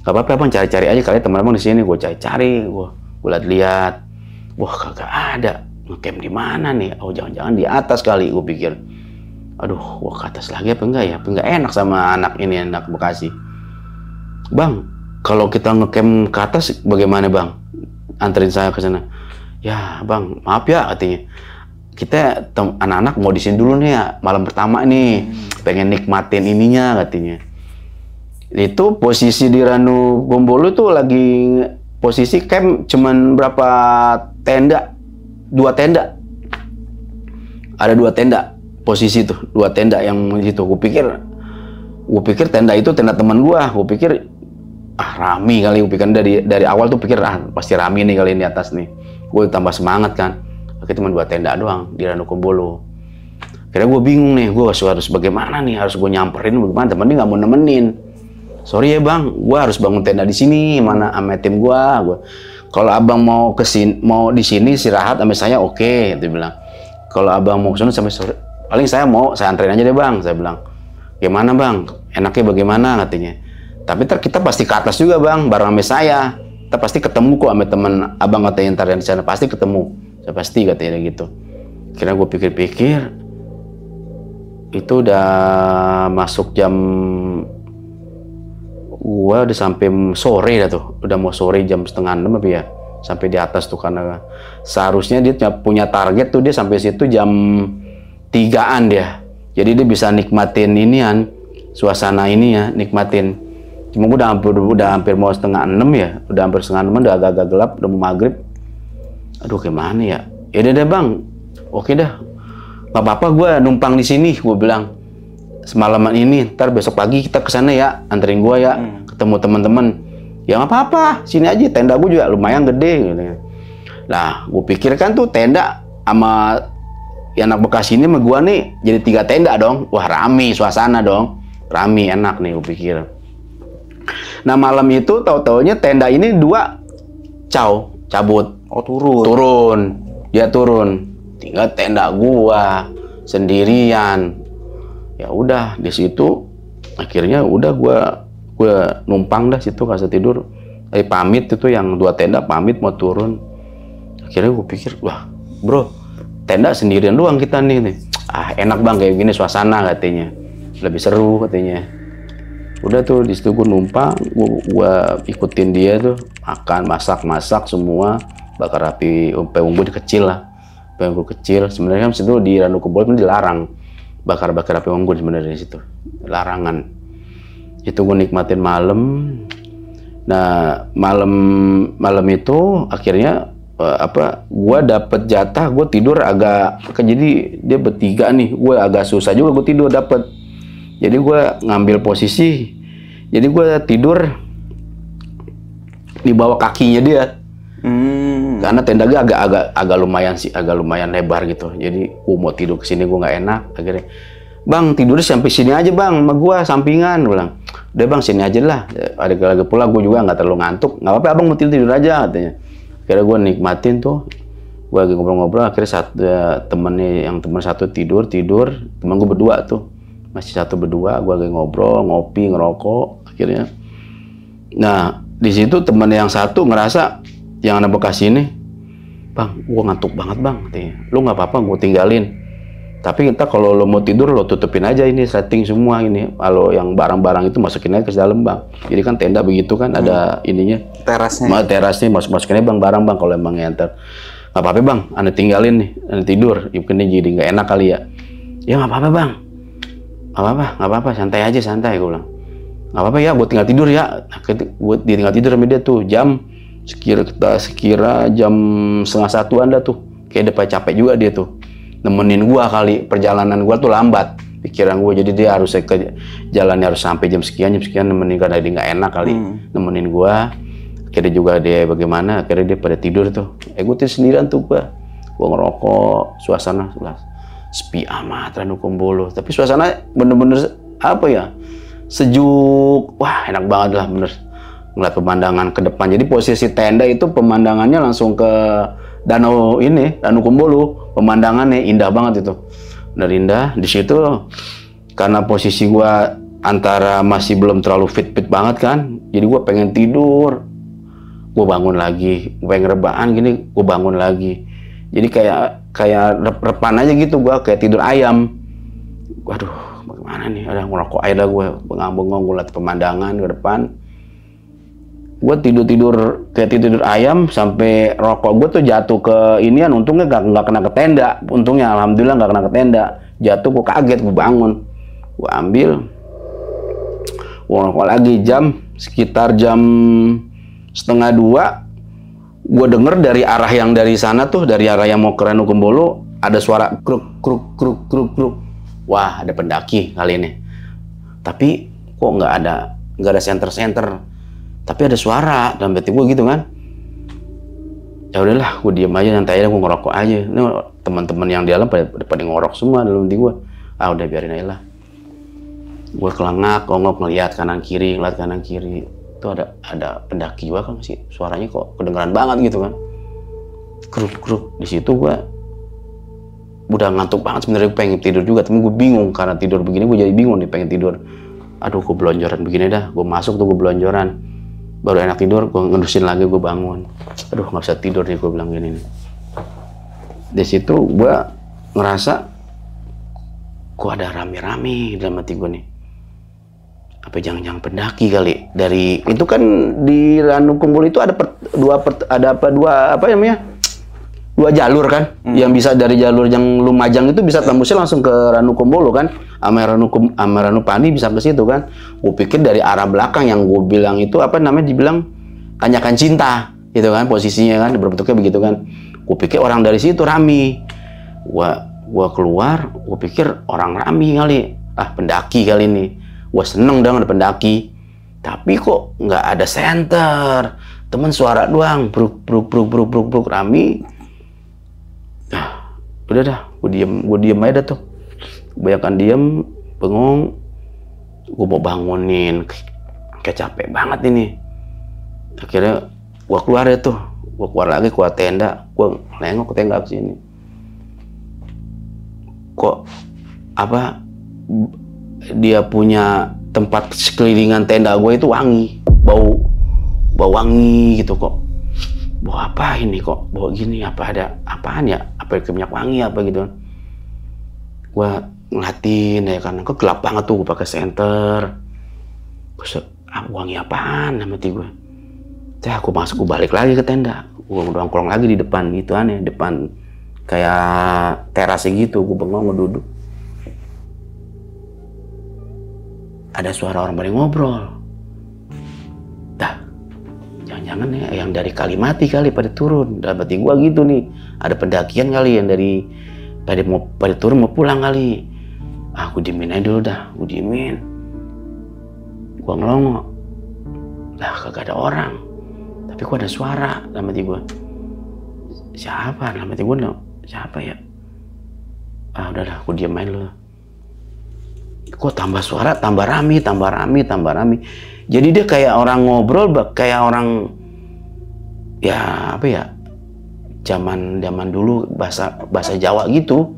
Nggak apa-apa Bang, cari-cari aja kali teman-teman di sini. Gue cari-cari, gue lihat-lihat, wah kagak ada ngecamp di mana nih? Oh jangan-jangan di atas kali, gue pikir. Aduh, wah ke atas lagi apa enggak ya? Apa enggak enak sama anak ini, anak Bekasi. Bang, kalau kita ngecamp ke atas bagaimana Bang? Anterin saya ke sana. Ya Bang, maaf ya katanya. Kita anak-anak mau di sini dulu nih ya, malam pertama nih, pengen nikmatin ininya katanya. Itu posisi di Ranukumbolo tuh lagi posisi camp cuman berapa tenda, 2 tenda. Ada 2 tenda posisi tuh, 2 tenda yang itu. Gue pikir tenda itu tenda teman gua. Gue pikir rame kali, gue pikir dari awal tuh pikir pasti rame nih kali ini atas nih. Gue tambah semangat kan. Kita cuma 2 tenda doang di Ranukumbolo. Akhirnya gue bingung nih, gue harus bagaimana nih, harus gue nyamperin bagaimana, temen dia nggak mau nemenin. Sorry ya Bang, gue harus bangun tenda di sini, mana sama tim gue. Kalau Abang mau mau di sini istirahat sama saya oke, dia bilang. Kalau Abang mau ke sana sampai sore, paling saya anterin aja deh Bang, saya bilang. Gimana Bang, enaknya bagaimana katanya. Tapi ntar kita pasti ke atas juga Bang, bareng sama saya. Kita pasti ketemu kok sama temen Abang katanya, ntar yang di sana pasti ketemu. Saya pasti katanya gitu. Kira gue pikir-pikir, itu udah masuk jam, gua udah sampai sore dah tuh, udah mau sore jam 5:30 apa ya, sampai di atas tuh karena seharusnya dia punya target tuh dia sampai situ jam 3-an dia. Jadi dia bisa nikmatin inian, suasana ini ya, nikmatin. Cuma gua udah hampir mau 5:30 ya, udah hampir 5:30, udah agak-agak gelap, udah mau maghrib. Aduh gimana ya? Ya udah Bang, oke dah. Gak apa-apa gue numpang di sini, gue bilang. Semalaman ini, ntar besok pagi kita ke sana ya, anterin gue ya, ketemu teman-teman. Ya nggak apa-apa, sini aja, tenda gue juga lumayan gede. Gitu. Nah, gue pikir kan tuh tenda sama anak Bekasi ini sama gue nih jadi 3 tenda dong. Wah rame suasana dong, rame enak nih gue pikir. Nah malam itu tahu-taunya tenda ini 2 cabut. Oh turun. Dia turun. Tinggal tenda gua sendirian. Ya udah di situ akhirnya udah gua numpang dah situ kasih tidur. Pamit itu yang 2 tenda pamit mau turun. Akhirnya gua pikir, wah bro, tenda sendirian doang kita nih. Enak Bang kayak gini suasana katanya. Lebih seru katanya. Udah tuh di situ gua numpang, gua ikutin dia tuh makan, masak semua. Bakar api unggun kecil lah, unggun kecil. Sebenarnya kan situ di Ranukumbolo itu dilarang bakar api unggun sebenarnya di situ, larangan. Itu gue nikmatin malam. Nah malam itu akhirnya gue dapet jatah, gue tidur agak jadi dia bertiga nih, gue agak susah juga gue tidur dapet. Jadi gue ngambil posisi, jadi gue tidur di bawah kakinya dia. Karena tenda gue agak lumayan sih, agak lumayan lebar gitu. Jadi mau tidur ke sini gue nggak enak. Akhirnya, Bang tidurnya sampai sini aja Bang, sama gue sampingan. Gue bilang, udah Bang sini aja lah. Ada lagi pula gue juga nggak terlalu ngantuk. Nggak apa-apa Abang mau tidur aja katanya. Akhirnya gue nikmatin tuh. Gue lagi ngobrol-ngobrol. Akhirnya temen satu tidur. Temen gue berdua tuh masih satu berdua. Gue lagi ngobrol, ngopi, ngerokok. Akhirnya, nah di situ temen yang satu ngerasa yang anak Bekasi ini, Bang, gue ngantuk banget Bang, katanya. Lu nggak apa-apa, gue tinggalin. Tapi kita kalau lo mau tidur, lo tutupin aja ini, setting semua ini. Kalau yang barang-barang itu masukin aja ke dalam Bang. Jadi kan tenda begitu kan, ada ininya. Terasnya masukin aja Bang, Bang, kalau emang nganter. Nggak apa-apa Bang, anda tinggalin nih, anda tidur. Mungkin jadi nggak enak kali ya. Ya nggak apa-apa Bang. Nggak apa-apa, santai aja, santai, gue bilang. Nggak apa-apa ya, gue tinggal tidur ya. Gue tinggal tidur sama dia tuh, jam sekira jam 12:30 dah tuh. Kayak udah capek juga dia tuh. Nemenin gua kali, perjalanan gua tuh lambat. pikiran gue. Jadi dia harus ke jalannya harus sampai jam sekian nemenin, karena dia nggak enak kali nemenin gue. Akhirnya juga dia bagaimana, akhirnya dia pada tidur tuh. Gue tidur sendirian tuh gue ngerokok, suasana sepi amat Ranu Kumbolo. Tapi suasana bener-bener apa ya, sejuk, wah enak banget lah bener. Ngeliat pemandangan ke depan. Jadi posisi tenda itu pemandangannya langsung ke danau ini, Ranu Kumbolo. Pemandangannya indah banget itu. Bener indah. Di situ karena posisi gua antara masih belum terlalu fit banget kan. Jadi gua pengen tidur. Gua bangun lagi. Gua pengen rebahan gini, gua bangun lagi. Jadi kayak repan aja gitu gua, kayak tidur ayam. Waduh, bagaimana nih? Ada ngerokok aja dah gua, bengong-bengong gua liat pemandangan ke depan. Gue tidur kayak tidur ayam sampai rokok gue tuh jatuh ke inian. Untungnya nggak kena ke tenda, untungnya alhamdulillah nggak kena ke tenda. Jatuh, gue kaget, gue bangun, gue ambil, gue rokok lagi. Sekitar jam 1:30 gue denger dari arah yang dari sana tuh, dari arah yang mau ke Ranu Kumbolo, ada suara kruk kruk kruk kruk kruk. Wah, ada pendaki kali ini. Tapi kok nggak ada senter. Tapi ada suara dalam hati gue gitu kan. Ya udahlah, gue diem aja, santai aja, gue ngerokok aja. Ini teman-teman yang di dalam pada ngorok semua dalam hati gue. Udah biarin aja lah. Gue kelengak, ngongok, ngeliat kanan kiri. Itu ada pendaki juga kan, masih suaranya kok kedengeran banget gitu kan. Kruk. Di situ gue udah ngantuk banget sebenarnya, pengen tidur juga. Tapi gue bingung karena tidur begini, gue jadi bingung nih pengen tidur. Aduh, gue belonjoran begini dah. Gue masuk tuh, gue belonjoran. Baru enak tidur, gue ngedusin lagi, gue bangun. Aduh, nggak bisa tidur nih, gue bilang gini nih. Di situ gue ngerasa kok ada rame-rame dalam hati gue nih. Apa jangan-jangan pendaki kali? Dari itu kan di Ranu Kumbolo itu ada dua jalur kan, yang bisa dari jalur yang Lumajang itu bisa tembusnya langsung ke Ranu Kumbolo kan, sama Ranupani bisa ke situ kan. Gue pikir dari arah belakang yang gue bilang itu dibilang Tanjakan Cinta gitu kan, posisinya kan berbentuknya begitu kan. Gue pikir orang dari situ rame. Gue keluar, gue pikir orang rame kali, pendaki kali ini. Gue seneng dong ada pendaki, tapi kok nggak ada senter, temen suara doang, bruk rame. Udah dah, gue diem aja dah tuh. Kebanyakan diem, bengong. Gue mau bangunin, kayak capek banget ini. Akhirnya gue keluar ya tuh, gue keluar lagi, keluar tenda. Gue nengok ke tenda ke sini. Kok dia punya tempat sekelilingan tenda gue itu wangi, bau wangi gitu kok. Bau apa ini kok? Bau gini, apa ada apaan ya? Apa minyak wangi apa gitu. Gua ngeliatin ya kan, kok gelap banget tuh, gue pakai senter. Wangi apaan sama hati gue. Aku masuk, gue balik lagi ke tenda. Gue nongkrong lagi di depan gitu aneh, depan kayak terasnya gitu. Gue bengong ngeduduk. Ada suara orang pada ngobrol. Jangan-jangan ya yang dari Kalimati kali pada turun. Dalam hati gua gitu nih. Ada pendakian kali yang dari pada turun mau pulang kali. Aku diemin aja dulu dah. Gue diemin. Gua ngelongo. Lah kagak ada orang. Tapi kok ada suara dalam hati gua. Siapa? Dalam hati gua siapa ya? Udahlah, aku diem aja dulu. Kok tambah suara, tambah rame. Jadi dia kayak orang ngobrol, kayak orang ya zaman dulu bahasa Jawa gitu.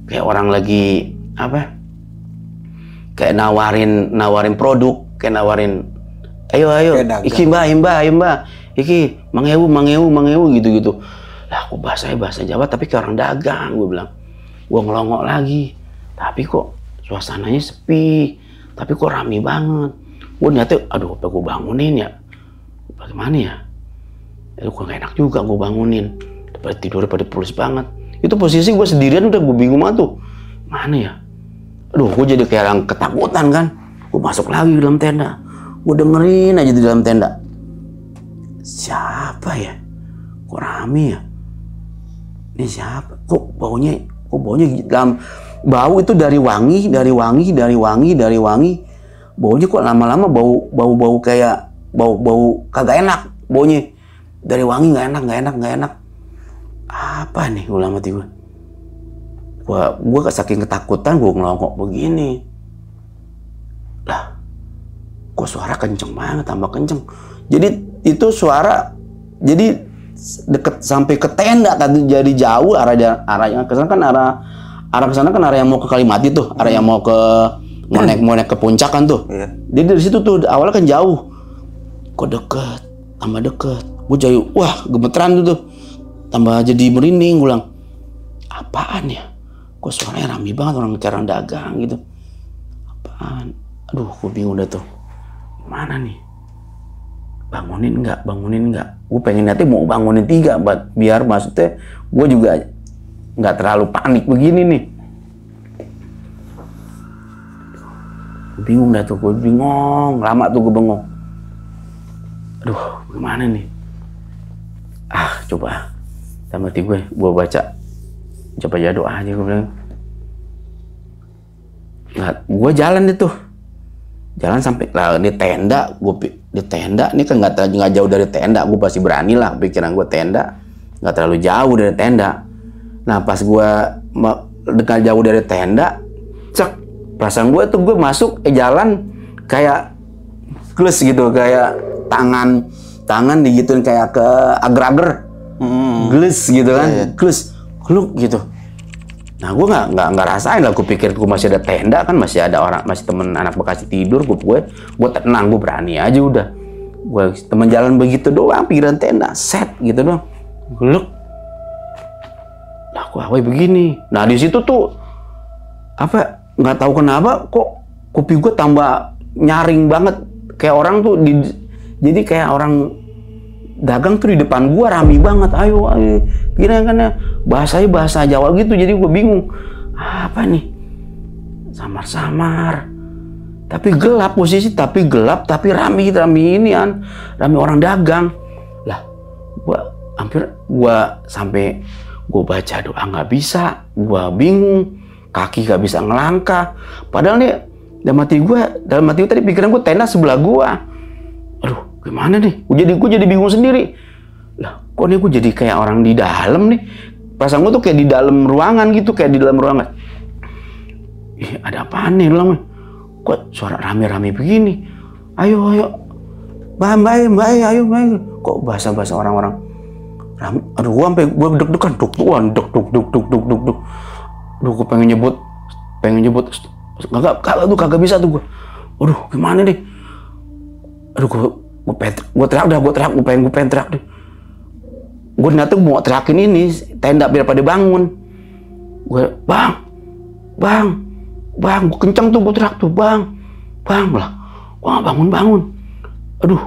Kayak orang lagi kayak nawarin produk, kayak nawarin ayo iki mbak, iki mangewu gitu. Lah aku bahasa Jawa tapi kayak orang dagang, gue bilang. Gue ngelongok lagi, tapi kok suasananya sepi, tapi kok rame banget. Gue niatnya, aduh apa gue bangunin ya? Bagaimana ya? Gue gak enak juga gue bangunin. Daripada tidurnya pada pulas banget. Itu posisi gue sendirian udah gue bingung banget tuh. Mana ya? Aduh gue jadi kayak orang ketakutan kan. Gue masuk lagi di dalam tenda. Gue dengerin aja di dalam tenda. Siapa ya? Kok rame ya? Ini siapa? Kok baunya Kok baunya dalam bau itu dari wangi. Baunya kok lama-lama bau kayak bau kagak enak baunya. Dari wangi nggak enak. Apa nih gue lama tiba. Gue saking ketakutan gue ngelongok begini. Lah, kok suara kenceng banget, tambah kenceng. Jadi itu suara jadi deket sampai ke tenda tadi, jadi jauh arahnya ke sana kan arah ke sana kan arah yang mau ke Kalimati tuh, arah yang mau ke mau naik ke puncak kan tuh. Iya. Jadi dari situ tuh awalnya kan jauh. Kok deket, tambah deket. Gue jadi wah gemeteran tuh. Tambah jadi merinding, gue bilang. Apaan ya? Kok suaranya rame banget orang dagang gitu. Apaan? Aduh, gue bingung dah tuh. Gimana nih? Bangunin nggak? Gue pengen nanti mau bangunin 3, biar maksudnya gue juga nggak terlalu panik begini nih. Gue bingung dah tuh, lama tuh gue bengong. Aduh, gimana nih? Coba. Sama gue baca. Coba ya doa aja gue bilang. Nggak, gue jalan itu. Jalan sampai lah di tenda, ini kan nggak jauh dari tenda, gue pasti berani lah, pikiran gue tenda nggak terlalu jauh dari tenda. Nah pas gue dekat jauh dari tenda, cek perasaan gue tuh gue masuk jalan kayak glus gitu, kayak tangan digituin kayak ke agar-agar, glus gitu kan, glus, kluk gitu. Nah gue nggak rasain lah, gue pikir gue masih ada tenda kan, masih ada orang, masih temen anak Bekasi tidur, gue tenang, gue berani aja udah. Gue temen jalan begitu doang, pikiran tenda, set gitu doang. Geluk. Lah gue awalnya begini. Nah di situ tuh apa nggak tahu kenapa kok kopi gue tambah nyaring banget, kayak orang tuh jadi kayak orang dagang tuh di depan gua rame banget, ayo kira kan bahasanya bahasa Jawa gitu, jadi gua bingung apa nih, samar-samar tapi gelap posisi, tapi rame orang dagang. Lah gua sampai gua baca doa nggak bisa, gua bingung, kaki nggak bisa ngelangkah, padahal nih dalam hati gua tadi pikiran gua tenda sebelah gua. Aduh, gimana nih? Gue jadi bingung sendiri. Lah, kok nih gue jadi kayak orang di dalam nih? Perasaan gue tuh kayak di dalam ruangan gitu, kayak di dalam ruangan. Ih, ada apaan nih? Kok suara rame-rame begini? Ayo. Mbak, ayo. Kok bahasa-bahasa orang-orang? Aduh, gue deg-degan, duk. Aduh, gue pengen nyebut. Kagak bisa tuh gue. Aduh, gimana nih? Aduh, gue teriak, gue pengen teriak deh. Gue niatnya mau teriakin ini tenda biar pada bangun. Gue bang, gue kencang tuh, gue teriak tuh, bang lah, gue nggak bangun. Aduh,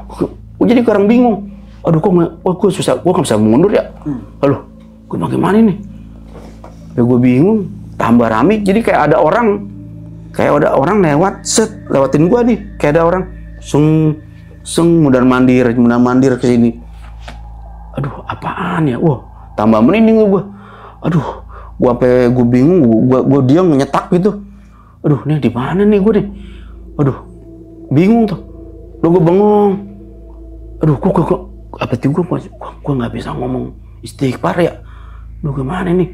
gue jadi orang bingung. Aduh, gue susah, gue nggak bisa mundur ya. Aduh, gue bagaimana nih? Gue bingung, tambah rame, jadi kayak ada orang lewat, lewatin gue nih, kayak ada orang mundar mandir ke sini. Aduh, apaan ya? Wah, tambah merinding gue. Aduh, gue bingung, gue diam nyetak gitu. Aduh, nih di mana nih gue nih? Aduh, bingung tuh. Gue bengong. Aduh, gue nggak bisa ngomong istighfar ya. Aduh, gimana nih?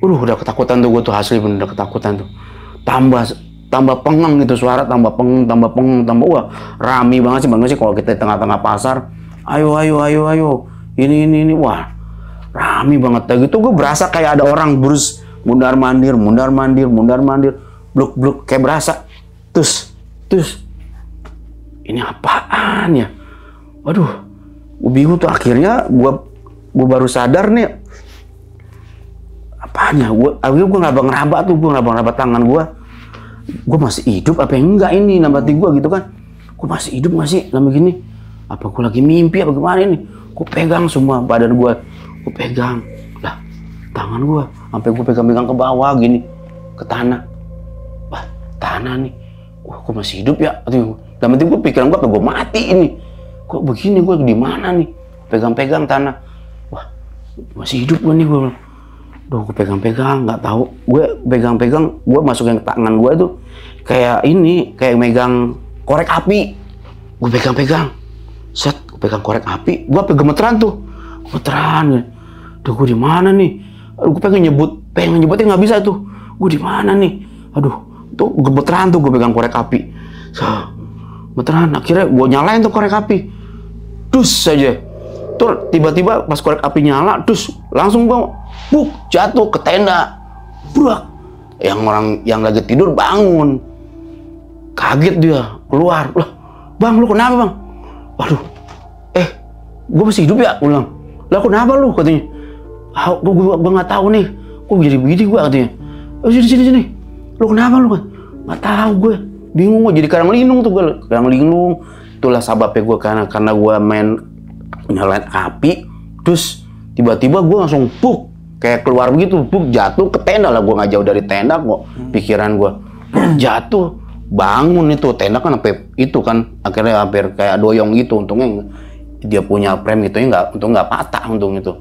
Udah ketakutan tuh gue tuh, asli bener ketakutan tuh. Tambah pengang gitu, suara tambah wah rame banget sih kalau kita di tengah-tengah pasar. Ayo ini wah rame banget gitu. Gue berasa kayak ada orang terus mundar mandir bluk kayak berasa terus ini apaan ya? Waduh, gue bingung tuh. Akhirnya gue baru sadar nih apaan ya. Gue ngeraba tangan gue masih hidup apa enggak ini, nambah gue gitu kan. Gue masih hidup nggak sih lama gini? Apa gue lagi mimpi apa gimana ini? Gue pegang semua badan gue pegang lah, tangan gue sampai gue pegang ke bawah gini, ke tanah. Wah, tanah nih. Wah, gue masih hidup ya? Dalam hati gue pikiran gue apa gue mati ini? Kok begini, gue di mana nih? Pegang-pegang tanah. Wah, masih hidup gue nih, gue bilang. Duh, gue pegang-pegang, nggak tahu. Gue pegang-pegang, gue masukin ke tangan gue tuh kayak ini, kayak megang korek api. Gue pegang-pegang, set, gue pegang korek api. Gue gemeteran tuh, gemeteran. Duh, gue di mana nih? Aduh, gue pengen nyebutnya nggak bisa tuh. Gue di mana nih? Aduh, tuh gemeteran tuh gue pegang korek api. Gemeteran. Akhirnya gue nyalain tuh korek api. Dus saja. Tuh tiba-tiba pas korek api nyala, dus langsung gue jatuh ke tenda. Brak. Yang orang yang lagi tidur bangun. Kaget dia, keluar. Lah, bang, lu kenapa bang? Waduh, gue masih hidup ya? Ulang. Lah kenapa lu? Katanya. Gue nggak tahu nih. Kok jadi begini gue katanya. Sini. Lu kenapa lu? Nggak tahu gue. Bingung gue. Jadi karang linglung tuh gue. Karang linglung. Itulah sebabnya gue karena gue main nyalain api, terus tiba-tiba gue langsung kayak keluar begitu, jatuh ke tenda lah. Gue nggak jauh dari tenda kok. Pikiran gue jatuh, bangun itu tenda kan sampai itu kan akhirnya hampir kayak doyong gitu. Untungnya dia punya frame gitu ya, untung nggak patah untung itu.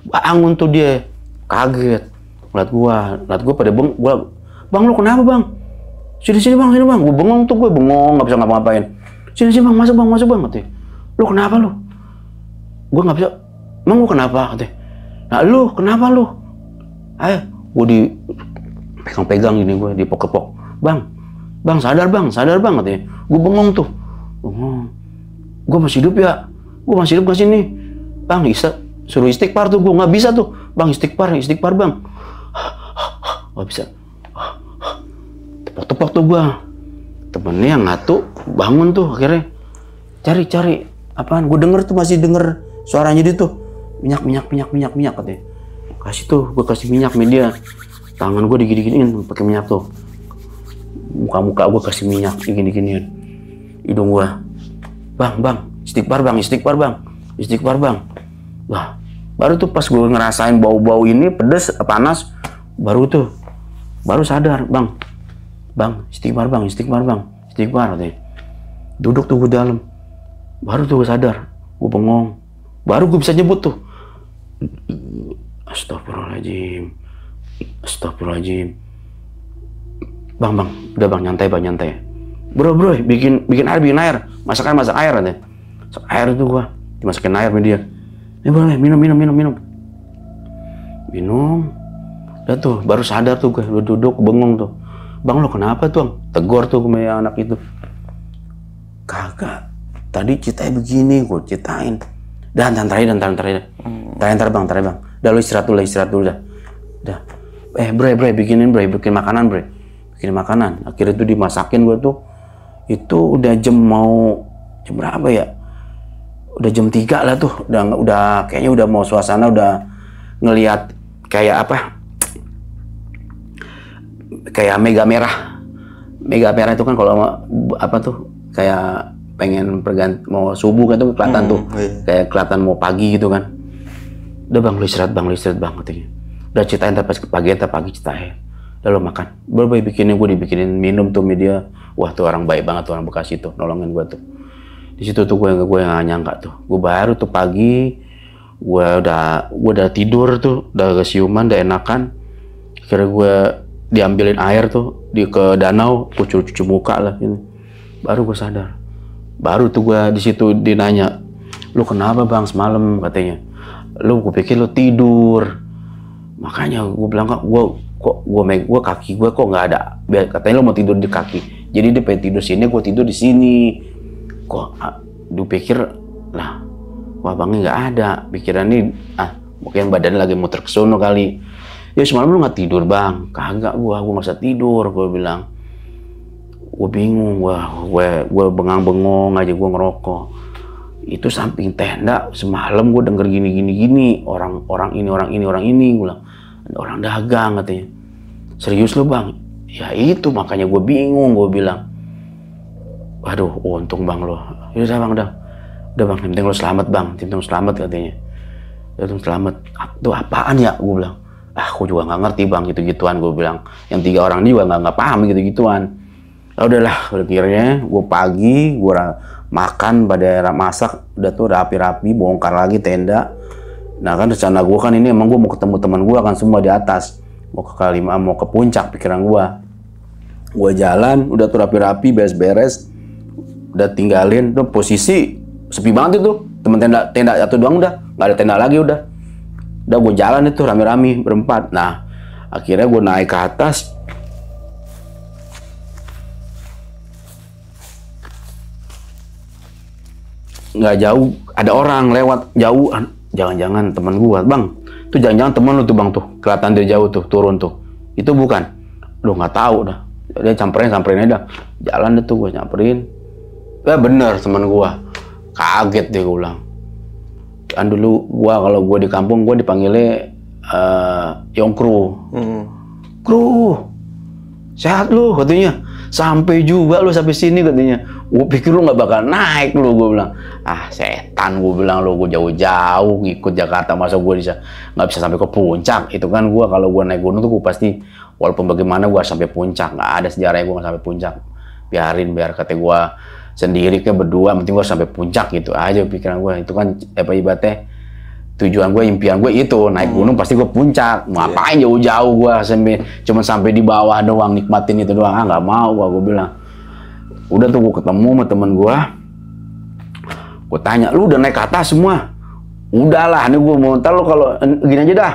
Bangun tuh dia kaget, lihat gue pada bang lu kenapa bang? Sini bang. Gue bengong nggak bisa ngapa-ngapain. Sini bang, masuk bang katanya. Lu kenapa lu? Gue nggak bisa. Emang gue kenapa katanya? Nah lu kenapa lu? Ayo, gue pegang gini, gue dipok-pok. Bang sadar bang katanya. Gue bengong tuh. Gue masih hidup ya? Gue masih hidup ke sini. Bang, suruh istighfar tuh. Gue nggak bisa tuh. Bang, istighfar bang. Gak bisa. Tepok-tepok tuh gue. Temennya yang ngatu bangun tuh akhirnya. Cari apaan? Gue masih denger suaranya dia tuh. Minyak katanya. Gue kasih minyak media. Tangan gue digini-giniin pakai minyak tuh. Muka gue kasih minyak digini-giniin. Hidung gue. Bang, istighfar bang. Wah, baru tuh pas gue ngerasain bau-bau ini pedes, panas, baru sadar, bang, istighfar katanya. Duduk tuh gue dalam, baru tuh gue sadar, gue bengong, baru gue bisa nyebut tuh. Astagfirullahaladzim. Bang, udah bang, nyantai. Bro, bikin air, masak air katanya. Masak air itu gue, dimasukin air media. Ini boleh, minum. Udah tuh, baru sadar tuh gue, duduk, bengong tuh. Bang, lo kenapa tuh? Tegur tuh gue anak itu. Kagak, tadi ceritanya begini, gue ceritain. Ntar bang. Udah lu istirahat dulu dah. Bre, bikin makanan. Akhirnya tuh dimasakin gue tuh. Itu udah jam berapa ya? Udah jam 3 lah tuh. Udah kayaknya udah mau suasana udah ngelihat kayak apa? Kayak mega merah itu kan kalau apa tuh kayak pengen mau subuh kan tuh kelihatan tuh kayak kelihatan mau pagi gitu kan. Udah bang, lu istirahat bang katanya. Udah ceritain pagi ceritain. Udah lo makan. Baru dibikinin minum tuh media. Wah tuh orang baik banget tuh orang Bekasi tuh nolongin gue tuh. Di situ tuh gue nggak nyangka tuh. Gue baru tuh pagi gue udah tidur tuh, udah kesiuman, udah enakan. Akhirnya gue diambilin air tuh ke danau, gue cuci muka lah ini. Baru gue sadar. Baru tuh gue di situ dinanya, lu kenapa bang semalam katanya. Gue pikir lu tidur. Makanya gue bilang gue kaki gue kok nggak ada. Katanya lu mau tidur di kaki. Jadi dia pengen tidur sini, gue tidur di sini. Kok gue pikir lah, wah bangnya nggak ada. Pikiran ini mungkin badannya lagi muter ke sono kali. Ya semalam lu nggak tidur bang? Kagak, gue nggak usah tidur. Gue bilang, gue bingung, gue bengang-bengong aja, gue ngerokok. Itu samping tenda semalam gue denger gini orang ini gue bilang ada orang dagang katanya. Serius lu bang? Ya itu makanya gue bingung, gue bilang. Waduh, untung bang lo. Udah bang, udah bang, yang penting lo selamat bang, yang penting lo selamat katanya. Untung selamat. Itu apaan ya? Gue bilang. Aku juga nggak ngerti bang gitu-gituan, gue bilang. Yang 3 orang ini juga nggak paham gitu-gituan. Udahlah, akhirnya gue gue makan pada masak, udah tuh rapi-rapi, bongkar lagi tenda. Nah kan rencana gue kan ini emang gue mau ketemu teman gue kan semua di atas, mau ke K5, mau ke puncak pikiran gue. Gue jalan, udah tuh rapi-rapi, beres-beres, udah tinggalin, tuh posisi sepi banget itu, temen tenda satu doang udah, nggak ada tenda lagi udah gue jalan itu rame-rame berempat. Nah akhirnya gue naik ke atas, nggak jauh ada orang lewat jauh, jangan-jangan teman gue, bang, tuh jangan-jangan teman lu tuh bang tuh, kelihatan dari jauh tuh turun tuh, itu bukan, lu nggak tahu dah, dia samperin aja, jalan deh tuh gue nyamperin, ya bener teman gue, kaget deh gue bilang, kan dulu gue kalau gue di kampung gue dipanggilnya Yongkru, kru, sehat lu katanya, sampai juga lu sampai sini katanya. Gue pikir lu nggak bakal naik lu, gue bilang. Ah setan, gue bilang, lu gue jauh-jauh ngikut Jakarta, masa gue nggak bisa sampai ke puncak. Itu kan gue kalau gue naik gunung tuh gue pasti walaupun bagaimana gue sampai puncak. Nggak ada sejarahnya gue nggak sampai puncak. Biar kata gue sendiri kayak berdua, penting gue sampai puncak gitu aja pikiran gue. Itu kan ibaratnya tujuan gue, impian gue itu naik gunung pasti gue puncak. Ngapain jauh-jauh gue cuma sampai di bawah doang nikmatin itu doang, nggak mau gue bilang. Udah tuh gue ketemu sama temen gue tanya, lu udah naik ke atas semua? Udahlah, nih gue mau ntar lu kalau gini aja dah,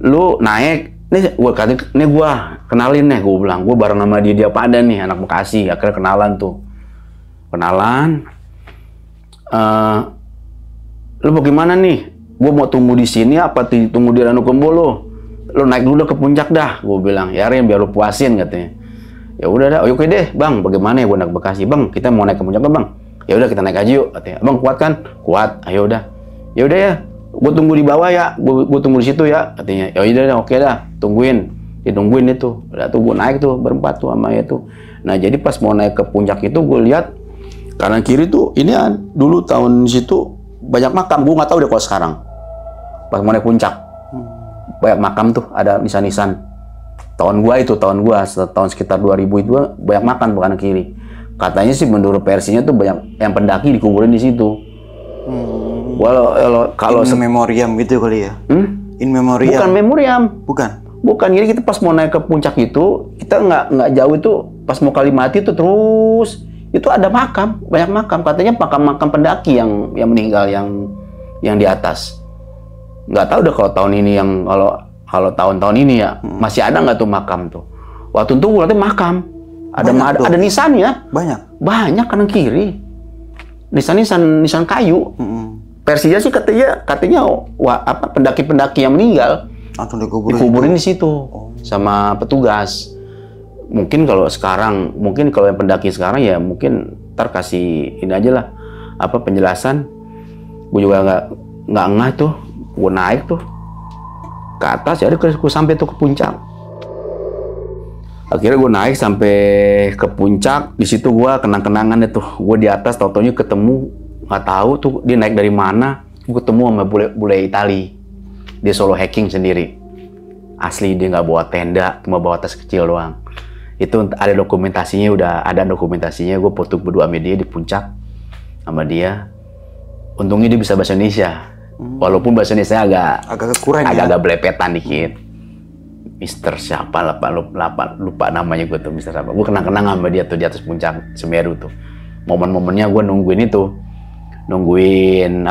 lu naik nih, gue kata nih gue kenalin nih, gue bilang gue bareng sama dia pada nih anak Bekasi. Akhirnya kenalan lu bagaimana nih, gue mau tunggu di sini apa tunggu di Ranukumbo lu naik dulu ke puncak dah, gue bilang. Ya Rin, biar lu puasin katanya. Ya udah dah, oke deh bang, bagaimana ya gue naik Bekasi bang, kita mau naik ke puncak bang. Ya udah kita naik aja yuk katanya. Bang kuat kan? Kuat. Ayo udah. Ya udah ya, gue tunggu di bawah ya, gue tunggu di situ ya katanya. Ya udah oke dah, ditungguin itu. Udah tuh gue naik tuh berempat tuh sama itu. Nah jadi pas mau naik ke puncak itu gue lihat kanan kiri tuh ini dulu tahun situ banyak makam, gue nggak tahu deh kalau sekarang. Pas mau naik puncak banyak makam tuh, ada nisan-nisan. Tahun gua tahun sekitar 2000 itu banyak makan kanan kiri. Katanya sih menurut versinya tuh banyak yang pendaki dikuburin di situ. Kalau in memoriam gitu kali ya? In memoriam. Bukan memoriam. Bukan. Jadi kita pas mau naik ke puncak itu, kita nggak jauh itu pas mau Kalimati itu terus itu ada makam, banyak makam. Katanya makam pendaki yang meninggal yang di atas. Nggak tahu deh kalau tahun ini kalau tahun-tahun ini ya masih ada nggak tuh makam tuh. Waktu itu gue lihat makam ada nisannya banyak kanan kiri, nisan kayu. Versinya sih katanya pendaki yang meninggal langsung dikuburin di situ sama petugas. Mungkin kalau yang pendaki sekarang ya mungkin ntar kasih ini aja lah penjelasan. Gue juga nggak ngeh tuh, gue naik tuh ke atas, jadi gue sampai tuh ke puncak. Akhirnya gue naik sampai ke puncak, di situ gue kenang-kenangan itu, gue di atas tau-taunya ketemu, nggak tahu tuh dia naik dari mana, gue ketemu sama bule Itali, dia solo hiking sendiri, asli dia nggak bawa tenda, cuma bawa tas kecil doang. Itu ada dokumentasinya, gue foto berdua sama dia di puncak sama dia. Untungnya dia bisa bahasa Indonesia. Walaupun bahasa Indonesia agak kurang, agak belepetan dikit. Mister siapa lupa namanya gue tuh, Mister siapa. Gue kenang-kenang sama dia tuh di atas puncak Semeru tuh. Momen-momennya gue nungguin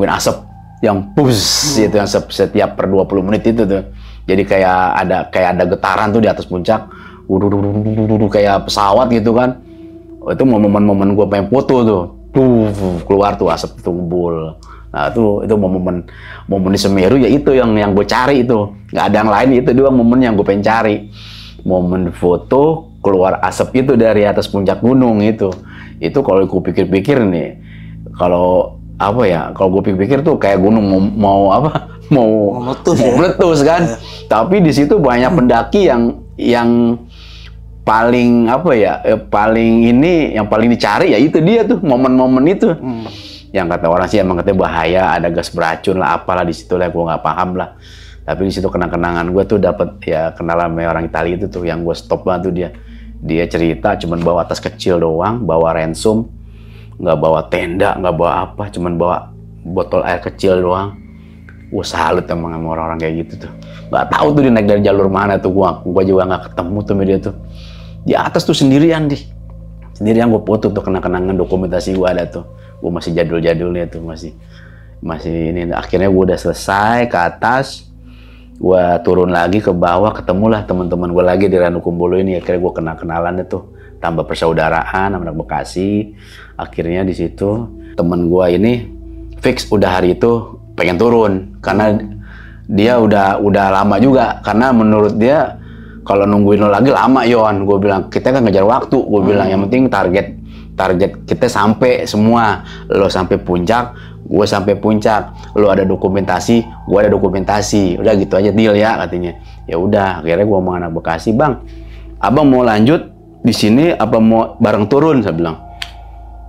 asap yang pus itu, yang setiap per 20 menit itu tuh. Jadi kayak ada getaran tuh di atas puncak. Kayak pesawat gitu kan. Itu momen-momen gue pengen foto tuh. Keluar tuh asap tuh ngumpul. Nah itu momen di Semeru ya, itu yang gue cari itu. Nggak ada yang lain, itu doang momen yang gue pengen cari. Momen foto keluar asap itu dari atas puncak gunung itu. Itu kalau gue pikir-pikir nih, kalau gue pikir-pikir tuh kayak gunung mau meletus kan. Tapi di situ banyak pendaki yang paling yang paling dicari ya itu dia tuh, momen-momen itu. Yang kata orang sih emang katanya bahaya, ada gas beracun lah, apalah di situ lah, gue nggak paham lah. Tapi di situ kenang-kenangan gue tuh dapat ya kenalan sama orang Italia itu tuh, yang gue stop banget tuh dia cerita cuman bawa tas kecil doang, bawa ransom, nggak bawa tenda, nggak bawa apa, cuman bawa botol air kecil doang. Gue salut emang sama orang-orang kayak gitu tuh. Gak tahu tuh dia naik dari jalur mana tuh, gua juga nggak ketemu tuh media tuh. Di atas tuh sendirian sendirian gue foto tuh, kenang-kenangan dokumentasi gue ada tuh. Gue masih jadul-jadulnya tuh, masih ini. Akhirnya gue udah selesai ke atas, gue turun lagi ke bawah, ketemulah teman-teman gue lagi di Ranukumbolo ini. Akhirnya gue kenal-kenalan tuh, tambah persaudaraan sama anak Bekasi. Akhirnya di situ temen gue ini fix udah hari itu pengen turun karena dia udah lama juga, karena menurut dia kalau nungguin lo lagi lama Yon. Gue bilang kita kan ngejar waktu, gue bilang yang penting target kita sampai semua, lo sampai puncak, gue sampai puncak, lo ada dokumentasi, gue ada dokumentasi, udah gitu aja deal ya katanya. Ya udah, akhirnya gue ngomong anak Bekasi, bang, abang mau lanjut di sini apa mau bareng turun? Saya bilang.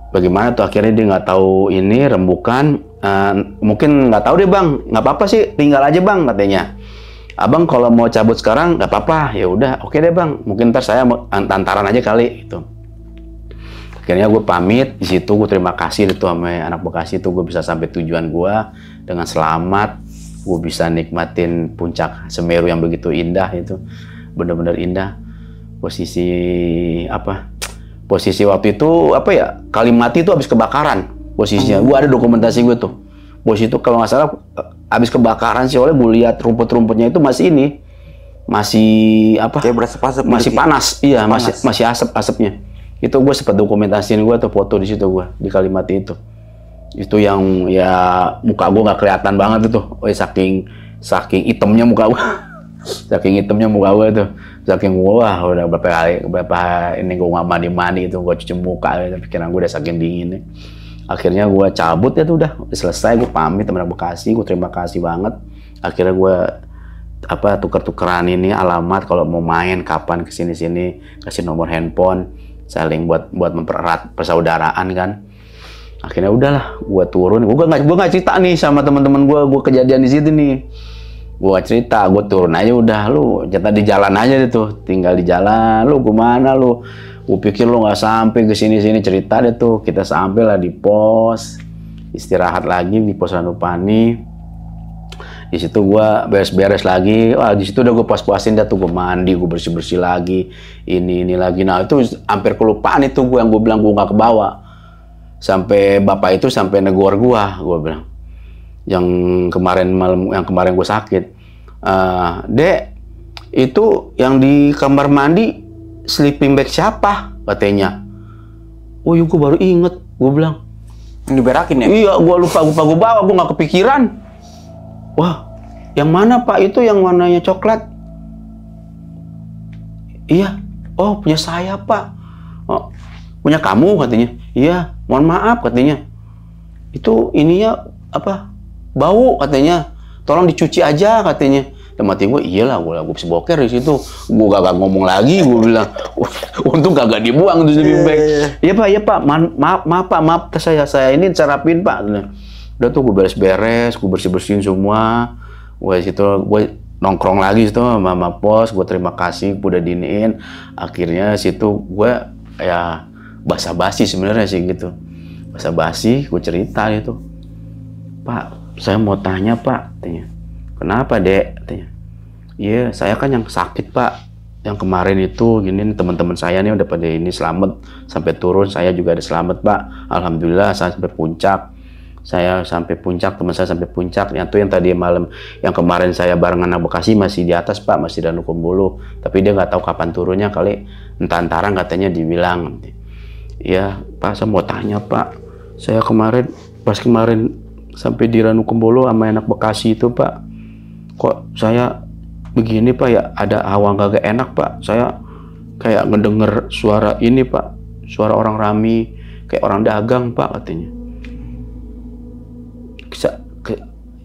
Bagaimana tuh akhirnya dia nggak tahu ini rembukan, mungkin nggak tahu deh bang, nggak apa-apa sih, tinggal aja bang katanya. Abang kalau mau cabut sekarang nggak apa-apa, ya udah oke deh bang, mungkin ntar saya antaran aja kali itu. Akhirnya gue pamit di situ, gue terima kasih itu sama anak Bekasi itu, gue bisa sampai tujuan gue dengan selamat, gue bisa nikmatin puncak Semeru yang begitu indah itu, bener-bener indah. Posisi waktu itu apa ya, Kalimati itu habis kebakaran posisinya. Gue ada dokumentasi gue tuh. Posisi itu kalau nggak salah habis kebakaran sih, oleh gue lihat rumput-rumputnya itu masih apa? Kayak berasap-asap. Masih panas. Iya, masih asap-asapnya. Itu gue sempat dokumentasiin, gue tuh foto di situ gue di Kalimati itu. Itu yang ya muka gue nggak kelihatan banget itu. Saking hitamnya muka gue. Saking hitamnya muka gue tuh. Saking wah udah berapa ini gue nggak mandi itu, gue cuci muka, pikiran gue udah saking dinginnya. Akhirnya gue cabut ya tuh, udah selesai, gue pamit teman Bekasi, gue terima kasih banget. Akhirnya gue tuker-tukeran ini alamat kalau mau main kapan kesini, kasih nomor handphone, saling buat mempererat persaudaraan kan. Akhirnya udahlah, gue turun, gue nggak cerita nih sama teman-teman gue kejadian di situ nih. Gue cerita, gue turun aja udah, lu jatah di jalan aja deh tuh, tinggal di jalan, lu kemana lu? Gue pikir lu nggak sampai ke sini cerita deh tuh, kita sampai lah di pos, istirahat lagi di pos Ranupani. Di situ gue beres-beres lagi, wah di situ udah gue puas-puasin dah tuh, gue mandi, gue bersih-bersih lagi, ini lagi. Nah itu hampir kelupaan itu gue, yang gue bilang gue nggak kebawa, sampai bapak itu sampai negor gue bilang. Yang kemarin gue sakit, dek itu yang di kamar mandi sleeping bag siapa katanya. Oh iya, gue baru inget, gue bilang diberakin ya. Iya, gue lupa gue bawa, gue nggak kepikiran. Wah, yang mana pak? Itu yang warnanya coklat. Iya, oh punya saya pak. Oh, punya kamu katanya. Iya, mohon maaf katanya, itu ininya apa, bau katanya, tolong dicuci aja katanya. Dan mati gue, iyalah gue bisa boker di situ. Gue gak ngomong lagi, gue bilang untung kagak dibuang tuh sleeping bag. Iya pak, maaf saya ini carapin pak. Udah tuh gue beres-beres, gue bersih-bersihin semua. Gue situ gue nongkrong lagi situ sama pos, gue terima kasih udah diniin. Akhirnya situ gue ya basa-basi sebenarnya sih gitu, basa-basi gue cerita gitu. Pak, saya mau tanya pak, katanya. Kenapa dek? Katanya. Iya, saya kan yang sakit pak, yang kemarin itu gini, teman-teman saya nih udah pada ini selamat sampai turun, saya juga ada selamat pak, alhamdulillah. Saya sampai puncak, teman saya sampai puncak. Yang tuh yang tadi malam, yang kemarin saya barengan anak Bekasi masih di atas pak, masih di Ranukumbolo, tapi dia nggak tahu kapan turunnya, kali entar-entaran katanya dibilang. Iya pak, saya mau tanya pak, saya pas kemarin sampai di Ranukumbolo sama anak Bekasi itu pak, kok saya begini pak ya, ada hawa gak enak pak, saya kayak ngedenger suara ini pak, suara orang rami kayak orang dagang pak katanya.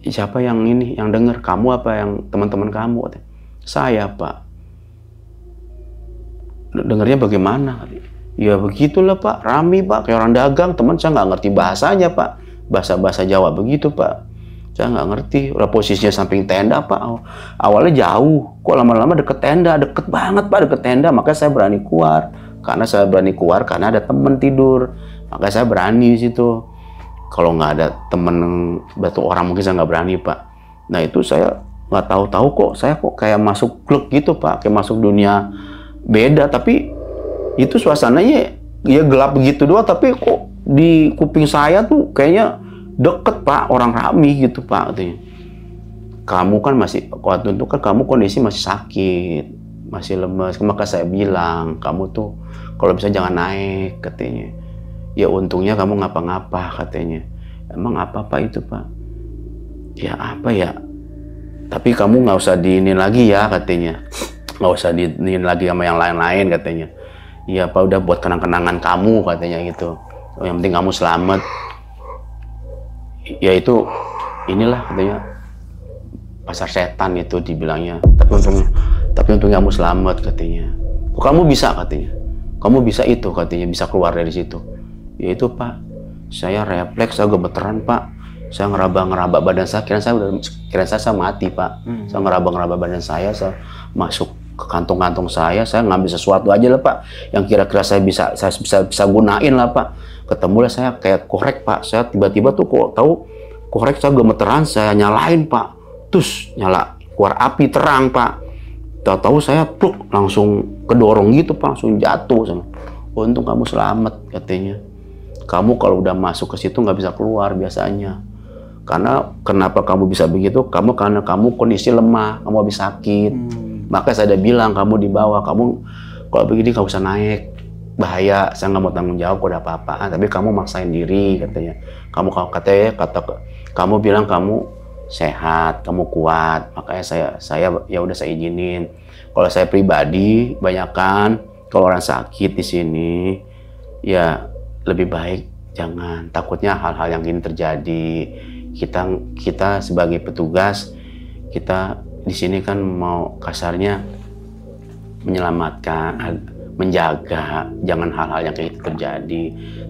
Siapa yang ini yang denger, kamu apa yang teman-teman kamu katanya? Saya pak. Dengernya bagaimana? Ya begitulah pak, rami pak, kayak orang dagang. Teman saya nggak ngerti bahasanya pak, bahasa Jawa begitu pak, saya nggak ngerti. Udah posisinya samping tenda pak, awalnya jauh, kok lama-lama deket tenda, deket banget pak, deket tenda. Makanya saya berani keluar, karena ada temen tidur, makanya saya berani di situ. kalau nggak ada temen batu orang mungkin saya nggak berani Pak. Nah itu saya nggak tahu-tahu kok saya kok kayak masuk klub gitu Pak, kayak masuk dunia beda, tapi itu suasananya ya gelap begitu doang, tapi kok di kuping saya tuh kayaknya deket Pak, orang rame gitu Pak katanya. Kamu kan masih, waktu itu kan kamu kondisi masih sakit, masih lemes, maka saya bilang kamu tuh kalau bisa jangan naik katanya. Ya untungnya kamu ngapa-ngapa katanya. Emang apa-apa itu Pak? Ya apa ya? Tapi kamu nggak usah diinin lagi ya katanya. Nggak usah diinin lagi sama yang lain-lain katanya. Iya Pak, udah buat kenang-kenangan kamu katanya gitu. Yang penting kamu selamat. Ya itu inilah katanya pasar setan itu dibilangnya. Tapi untungnya kamu selamat katanya. Kok kamu bisa katanya? Kamu bisa itu katanya, bisa keluar dari situ. Ya itu Pak, saya refleks, saya gemeteran Pak. Saya ngeraba-ngeraba badan saya, kira saya mati Pak. Saya ngeraba-ngeraba badan saya masuk ke kantong-kantong saya ngambil sesuatu aja lah Pak. Yang kira-kira saya bisa gunain lah Pak. Ketemulah saya kayak korek Pak. Saya tiba-tiba tuh kok tahu korek saya gemeteran, saya nyalain Pak. Terus nyala, keluar api terang Pak. Tahu-tahu saya pluk langsung kedorong gitu Pak, langsung jatuh sama. Untung kamu selamat katanya. Kamu kalau udah masuk ke situ nggak bisa keluar biasanya. Karena kenapa kamu bisa begitu? Karena kamu kondisi lemah, kamu habis sakit. Maka saya udah bilang kamu di bawah, kamu kalau begini nggak usah naik, bahaya. Saya nggak mau tanggung jawab kalau ada apa-apaan. Tapi kamu maksain diri katanya. Kamu bilang kamu sehat, kamu kuat. Makanya saya ya udah saya izinin. Kalau saya pribadi, banyakan kalau orang sakit di sini, ya lebih baik jangan. Takutnya hal-hal yang ini terjadi. Kita sebagai petugas, kita di sini kan mau kasarnya menyelamatkan, menjaga, jangan hal-hal yang kayak itu terjadi.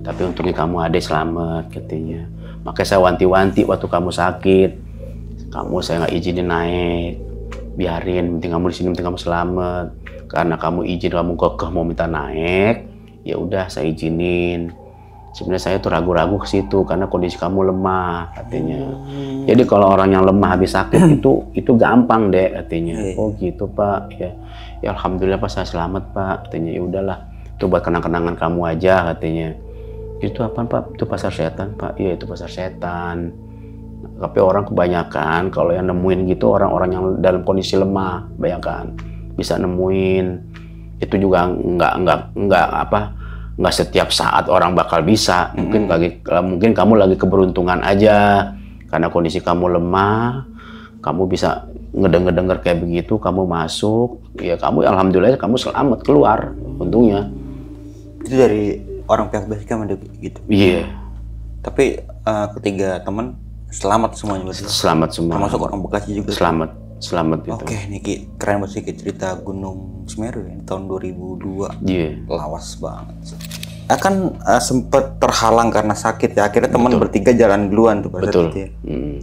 Tapi untungnya kamu ada selamat katanya. Makanya saya wanti-wanti waktu kamu sakit, saya nggak izinin naik, biarin, penting kamu di sini, penting kamu selamat. Karena kamu izin, kamu kekeh mau minta naik, ya udah saya izinin. Sebenarnya saya tuh ragu-ragu ke situ karena kondisi kamu lemah katanya. Jadi kalau orang yang lemah habis sakit itu gampang deh katanya. Oh gitu Pak. Ya alhamdulillah Pak, saya selamat Pak katanya. Ya udahlah, itu buat kenang-kenangan kamu aja katanya. Itu apa Pak? Itu pasar setan Pak. Iya itu pasar setan. Tapi orang kebanyakan kalau yang nemuin gitu orang-orang yang dalam kondisi lemah, bayangkan bisa nemuin. Itu juga nggak setiap saat orang bakal bisa. Mungkin kamu lagi keberuntungan aja karena kondisi kamu lemah, kamu bisa ngedenger kayak begitu, kamu masuk, ya kamu alhamdulillah kamu selamat keluar, untungnya. Itu dari orang pihak basecamp ada gitu. Iya. Tapi ketiga teman selamat semuanya berarti. Selamat semua. Termasuk orang Bekasi juga. Selamat itu. Oke, Niki, keren banget sih cerita Gunung Semeru ya, tahun 2002. Iya. Lawas banget. Kan sempat terhalang karena sakit ya. Akhirnya teman bertiga jalan duluan tuh pada Betul. saat itu ya.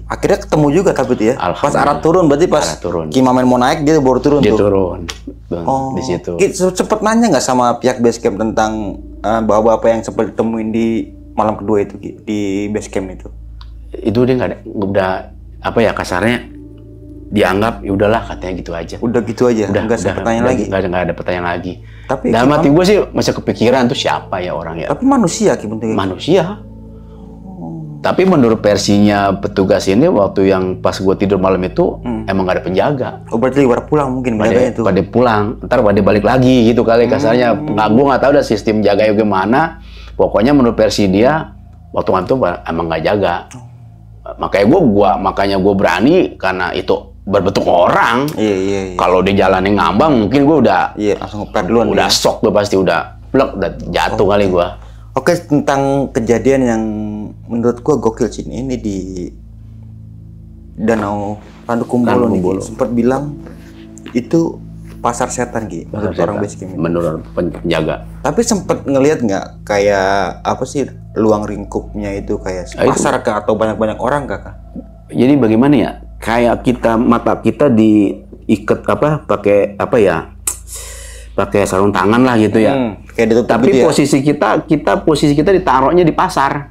Akhirnya ketemu juga tapi tuh ya. Pas arah turun berarti pas turun. Kimamen mau naik dia baru turun Dia tuh. turun. Di situ. Sempet nanya nggak sama pihak basecamp tentang bapak-bapak yang sempat ditemuin di malam kedua itu di basecamp itu? Itu dia udah apa ya kasarnya, dianggap ya udahlah katanya gitu aja. Udah gitu aja. Nggak ada pertanyaan lagi. Nggak ada pertanyaan lagi. Tapi dalam hati gue sih masih kepikiran tuh siapa ya orang ya. Tapi manusia bentuknya. Manusia. Tapi menurut versinya petugas ini waktu yang pas gue tidur malam itu emang nggak ada penjaga. Oh berarti pada pulang mungkin penjaganya itu. Pada pulang, ntar pada balik lagi gitu kali kasarnya. Gue nggak tahu dah sistem jaganya gimana. Pokoknya menurut versi dia waktu itu emang nggak jaga. Makanya gue berani karena itu berbentuk orang. Iya. Kalau di jalannya ngambang mungkin gue udah langsung ngepet duluan. Udah shock gue pasti, udah plek, udah jatuh kali gue. Oke, tentang kejadian yang menurut gue gokil sih ini di Danau Randu Kumbolo nih. Sempat bilang itu pasar setan gitu menurut orang basecamp. Menurut penjaga. Tapi sempat ngelihat nggak kayak apa sih ruang lingkupnya itu kayak pasar kah atau banyak orang kah? Jadi bagaimana ya? Kayak mata kita diikat pakai sarung tangan lah gitu ya. Kayak ditutup. Tapi gitu ya? posisi kita ditaruhnya di pasar.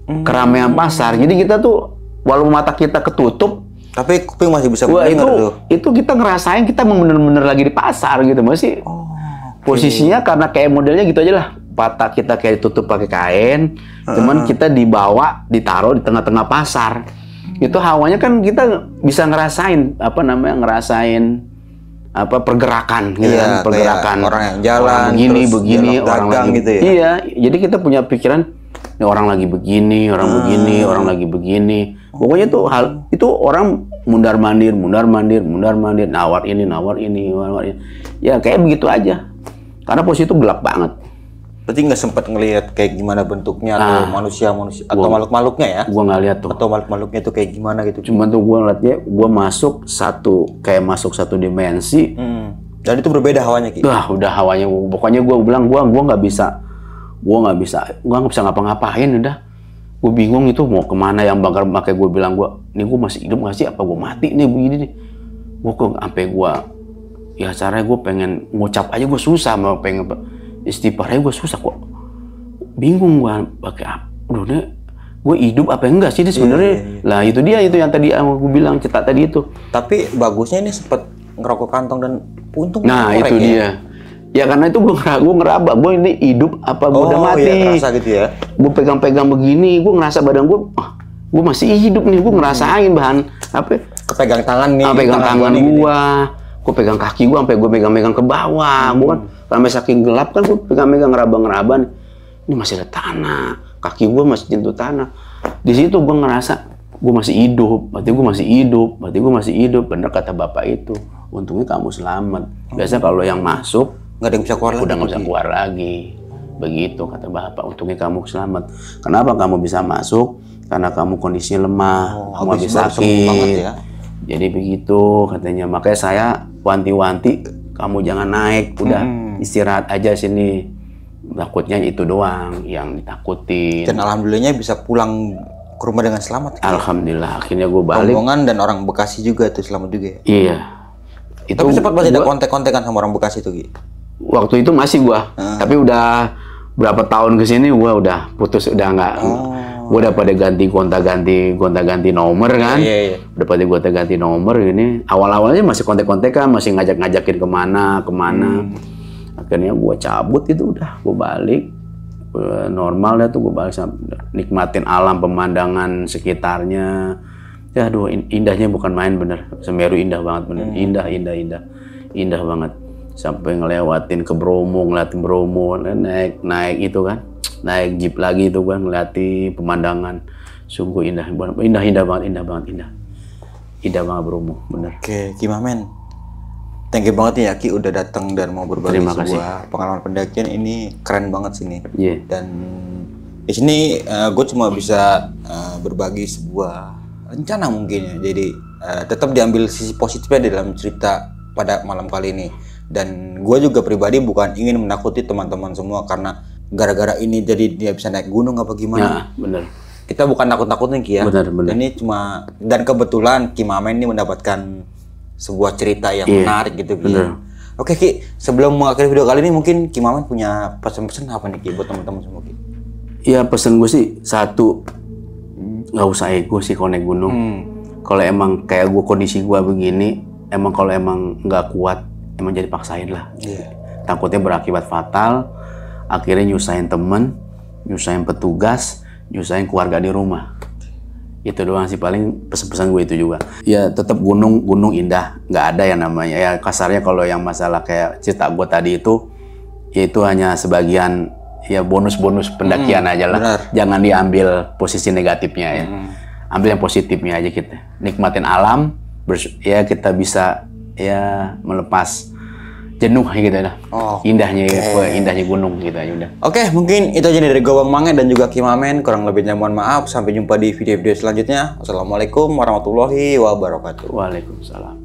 keramaian pasar. Jadi kita tuh walaupun mata kita ketutup, tapi kuping masih bisa wah, mendengar tuh. itu kita ngerasain kita bener-bener lagi di pasar gitu masih. Posisinya karena kayak modelnya gitu aja lah. Mata kita kayak ditutup pakai kain, cuman kita dibawa, ditaruh di tengah-tengah pasar. Itu hawanya kan kita bisa ngerasain pergerakan gitu Iya, kan, pergerakan kayak orang yang jalan, begini terus begini, dialog orang dagang lagi gitu ya? Iya, jadi kita punya pikiran ini orang lagi begini, orang begini, orang lagi begini. Pokoknya tuh hal itu orang mundar-mandir, nawar ini. Ya kayak begitu aja. Karena posisi itu gelap banget. Berarti nggak sempat ngelihat kayak gimana bentuknya atau manusia atau makhluk-makhluknya ya? Gua nggak lihat tuh. Atau makhluk-makhluknya tuh kayak gimana gitu? Cuman tuh gua ngeliatnya, gua masuk satu dimensi. Dan itu berbeda hawanya Ki? Wah, udah hawanya. Pokoknya gua bilang gua nggak bisa ngapa-ngapain udah. Gue bingung itu mau kemana yang bakal makanya gue bilang gue masih hidup nggak sih apa gue mati nih begini nih. Gue kok sampai ya caranya gue pengen ngucap aja gue susah, mau pengen istighfarnya gue susah kok. Bingung gue pakai apa? Gue hidup apa enggak sih ini sebenarnya? Lah itu dia itu yang tadi gue bilang cerita tadi itu. Tapi bagusnya ini sempat ngerokok kantong dan untung. Nah itu dia. Ya karena itu gue ngeraba, gue ini hidup apa gue udah mati. Iya, kerasa gitu ya. Gue pegang-pegang begini, gue ngerasa badan gue masih hidup nih, gue ngerasain bahan apa? Kepegang tangan nih. Pegang tangan gue pegang kaki gue sampai gue pegang-pegang ke bawah. Gue kan sampai saking gelap kan gue pegang-pegang ngeraba-ngeraba nih. Ini masih ada tanah, kaki gue masih nyentuh tanah. Di situ gue ngerasa gue masih hidup, berarti gue masih hidup. Bener kata bapak itu. Untungnya kamu selamat. Biasanya kalau yang masuk nggak ada yang bisa keluar lagi. Udah nggak bisa keluar lagi. Begitu kata bapak. Untungnya kamu selamat. Kenapa kamu bisa masuk? Karena kamu kondisinya lemah, kamu habis sakit. Ya? Jadi begitu katanya. Makanya saya wanti-wanti, kamu jangan naik. Udah istirahat aja sini. Takutnya itu doang yang ditakutin. Dan alhamdulillahnya bisa pulang ke rumah dengan selamat. Alhamdulillah. Akhirnya gue balik. Rombongan dan orang Bekasi juga tuh selamat juga ya? Iya. Itu tapi sempat masih ada kontek-kontekan sama orang Bekasi tuh Ki? Waktu itu masih gua, tapi udah berapa tahun kesini gua udah putus, udah nggak. Gua udah pada ganti gonta-ganti nomor kan. Iya. Udah pada gonta-ganti nomor ini. Awal-awalnya masih kontek-kontekan, masih ngajak-ngajakin kemana. Akhirnya gua cabut itu udah, gua balik normal dah tuh, gua balik nikmatin alam pemandangan sekitarnya. Ya aduh indahnya bukan main bener. Semeru indah banget bener. Indah banget. Sampai ngelewatin ke Bromo, ngeliatin Bromo, naik itu kan, naik jeep lagi itu kan, ngeliatin pemandangan, sungguh indah banget Bromo, bener. Oke, Ki Mamen, thank you banget ya Ki udah datang dan mau berbagi sebuah pengalaman pendakian ini keren banget sini. Yeah. Dan di sini gue cuma bisa berbagi sebuah rencana mungkin ya, jadi tetap diambil sisi positifnya dalam cerita pada malam kali ini. Dan gue juga pribadi bukan ingin menakuti teman-teman semua karena gara-gara ini jadi dia bisa naik gunung apa gimana. Nah, bener. Kita bukan nakut-nakutin Ki ya. Bener. Ini cuma, dan kebetulan Ki Mamen ini mendapatkan sebuah cerita yang menarik gitu Ki. Bener. Oke Ki, sebelum mengakhiri video kali ini mungkin Ki Mamen punya pesan-pesan apa nih Ki buat teman-teman semua Ki? Iya pesan gue sih satu, nggak usah ego sih kalau naik gunung. Kalau emang kayak gue kondisi gue begini, emang kalau emang nggak kuat, emang jadi paksain lah. Takutnya berakibat fatal, akhirnya nyusahin temen, nyusahin petugas, nyusahin keluarga di rumah. Itu doang sih paling pesan-pesan gue itu juga. Ya tetap gunung indah, nggak ada yang namanya. Ya kasarnya kalau yang masalah kayak cerita gue tadi itu, ya itu hanya sebagian ya bonus-bonus pendakian aja lah. Benar. Jangan diambil posisi negatifnya ya. Ambil yang positifnya aja kita. Nikmatin alam, ya kita bisa ya melepas jenuh gitu lah. Indahnya gunung gitu aja udah. Oke, mungkin itu aja dari gue Bang Mange dan juga Ki Mamen. Kurang lebihnya mohon maaf. Sampai jumpa di video-video selanjutnya. Wassalamualaikum warahmatullahi wabarakatuh. Waalaikumsalam.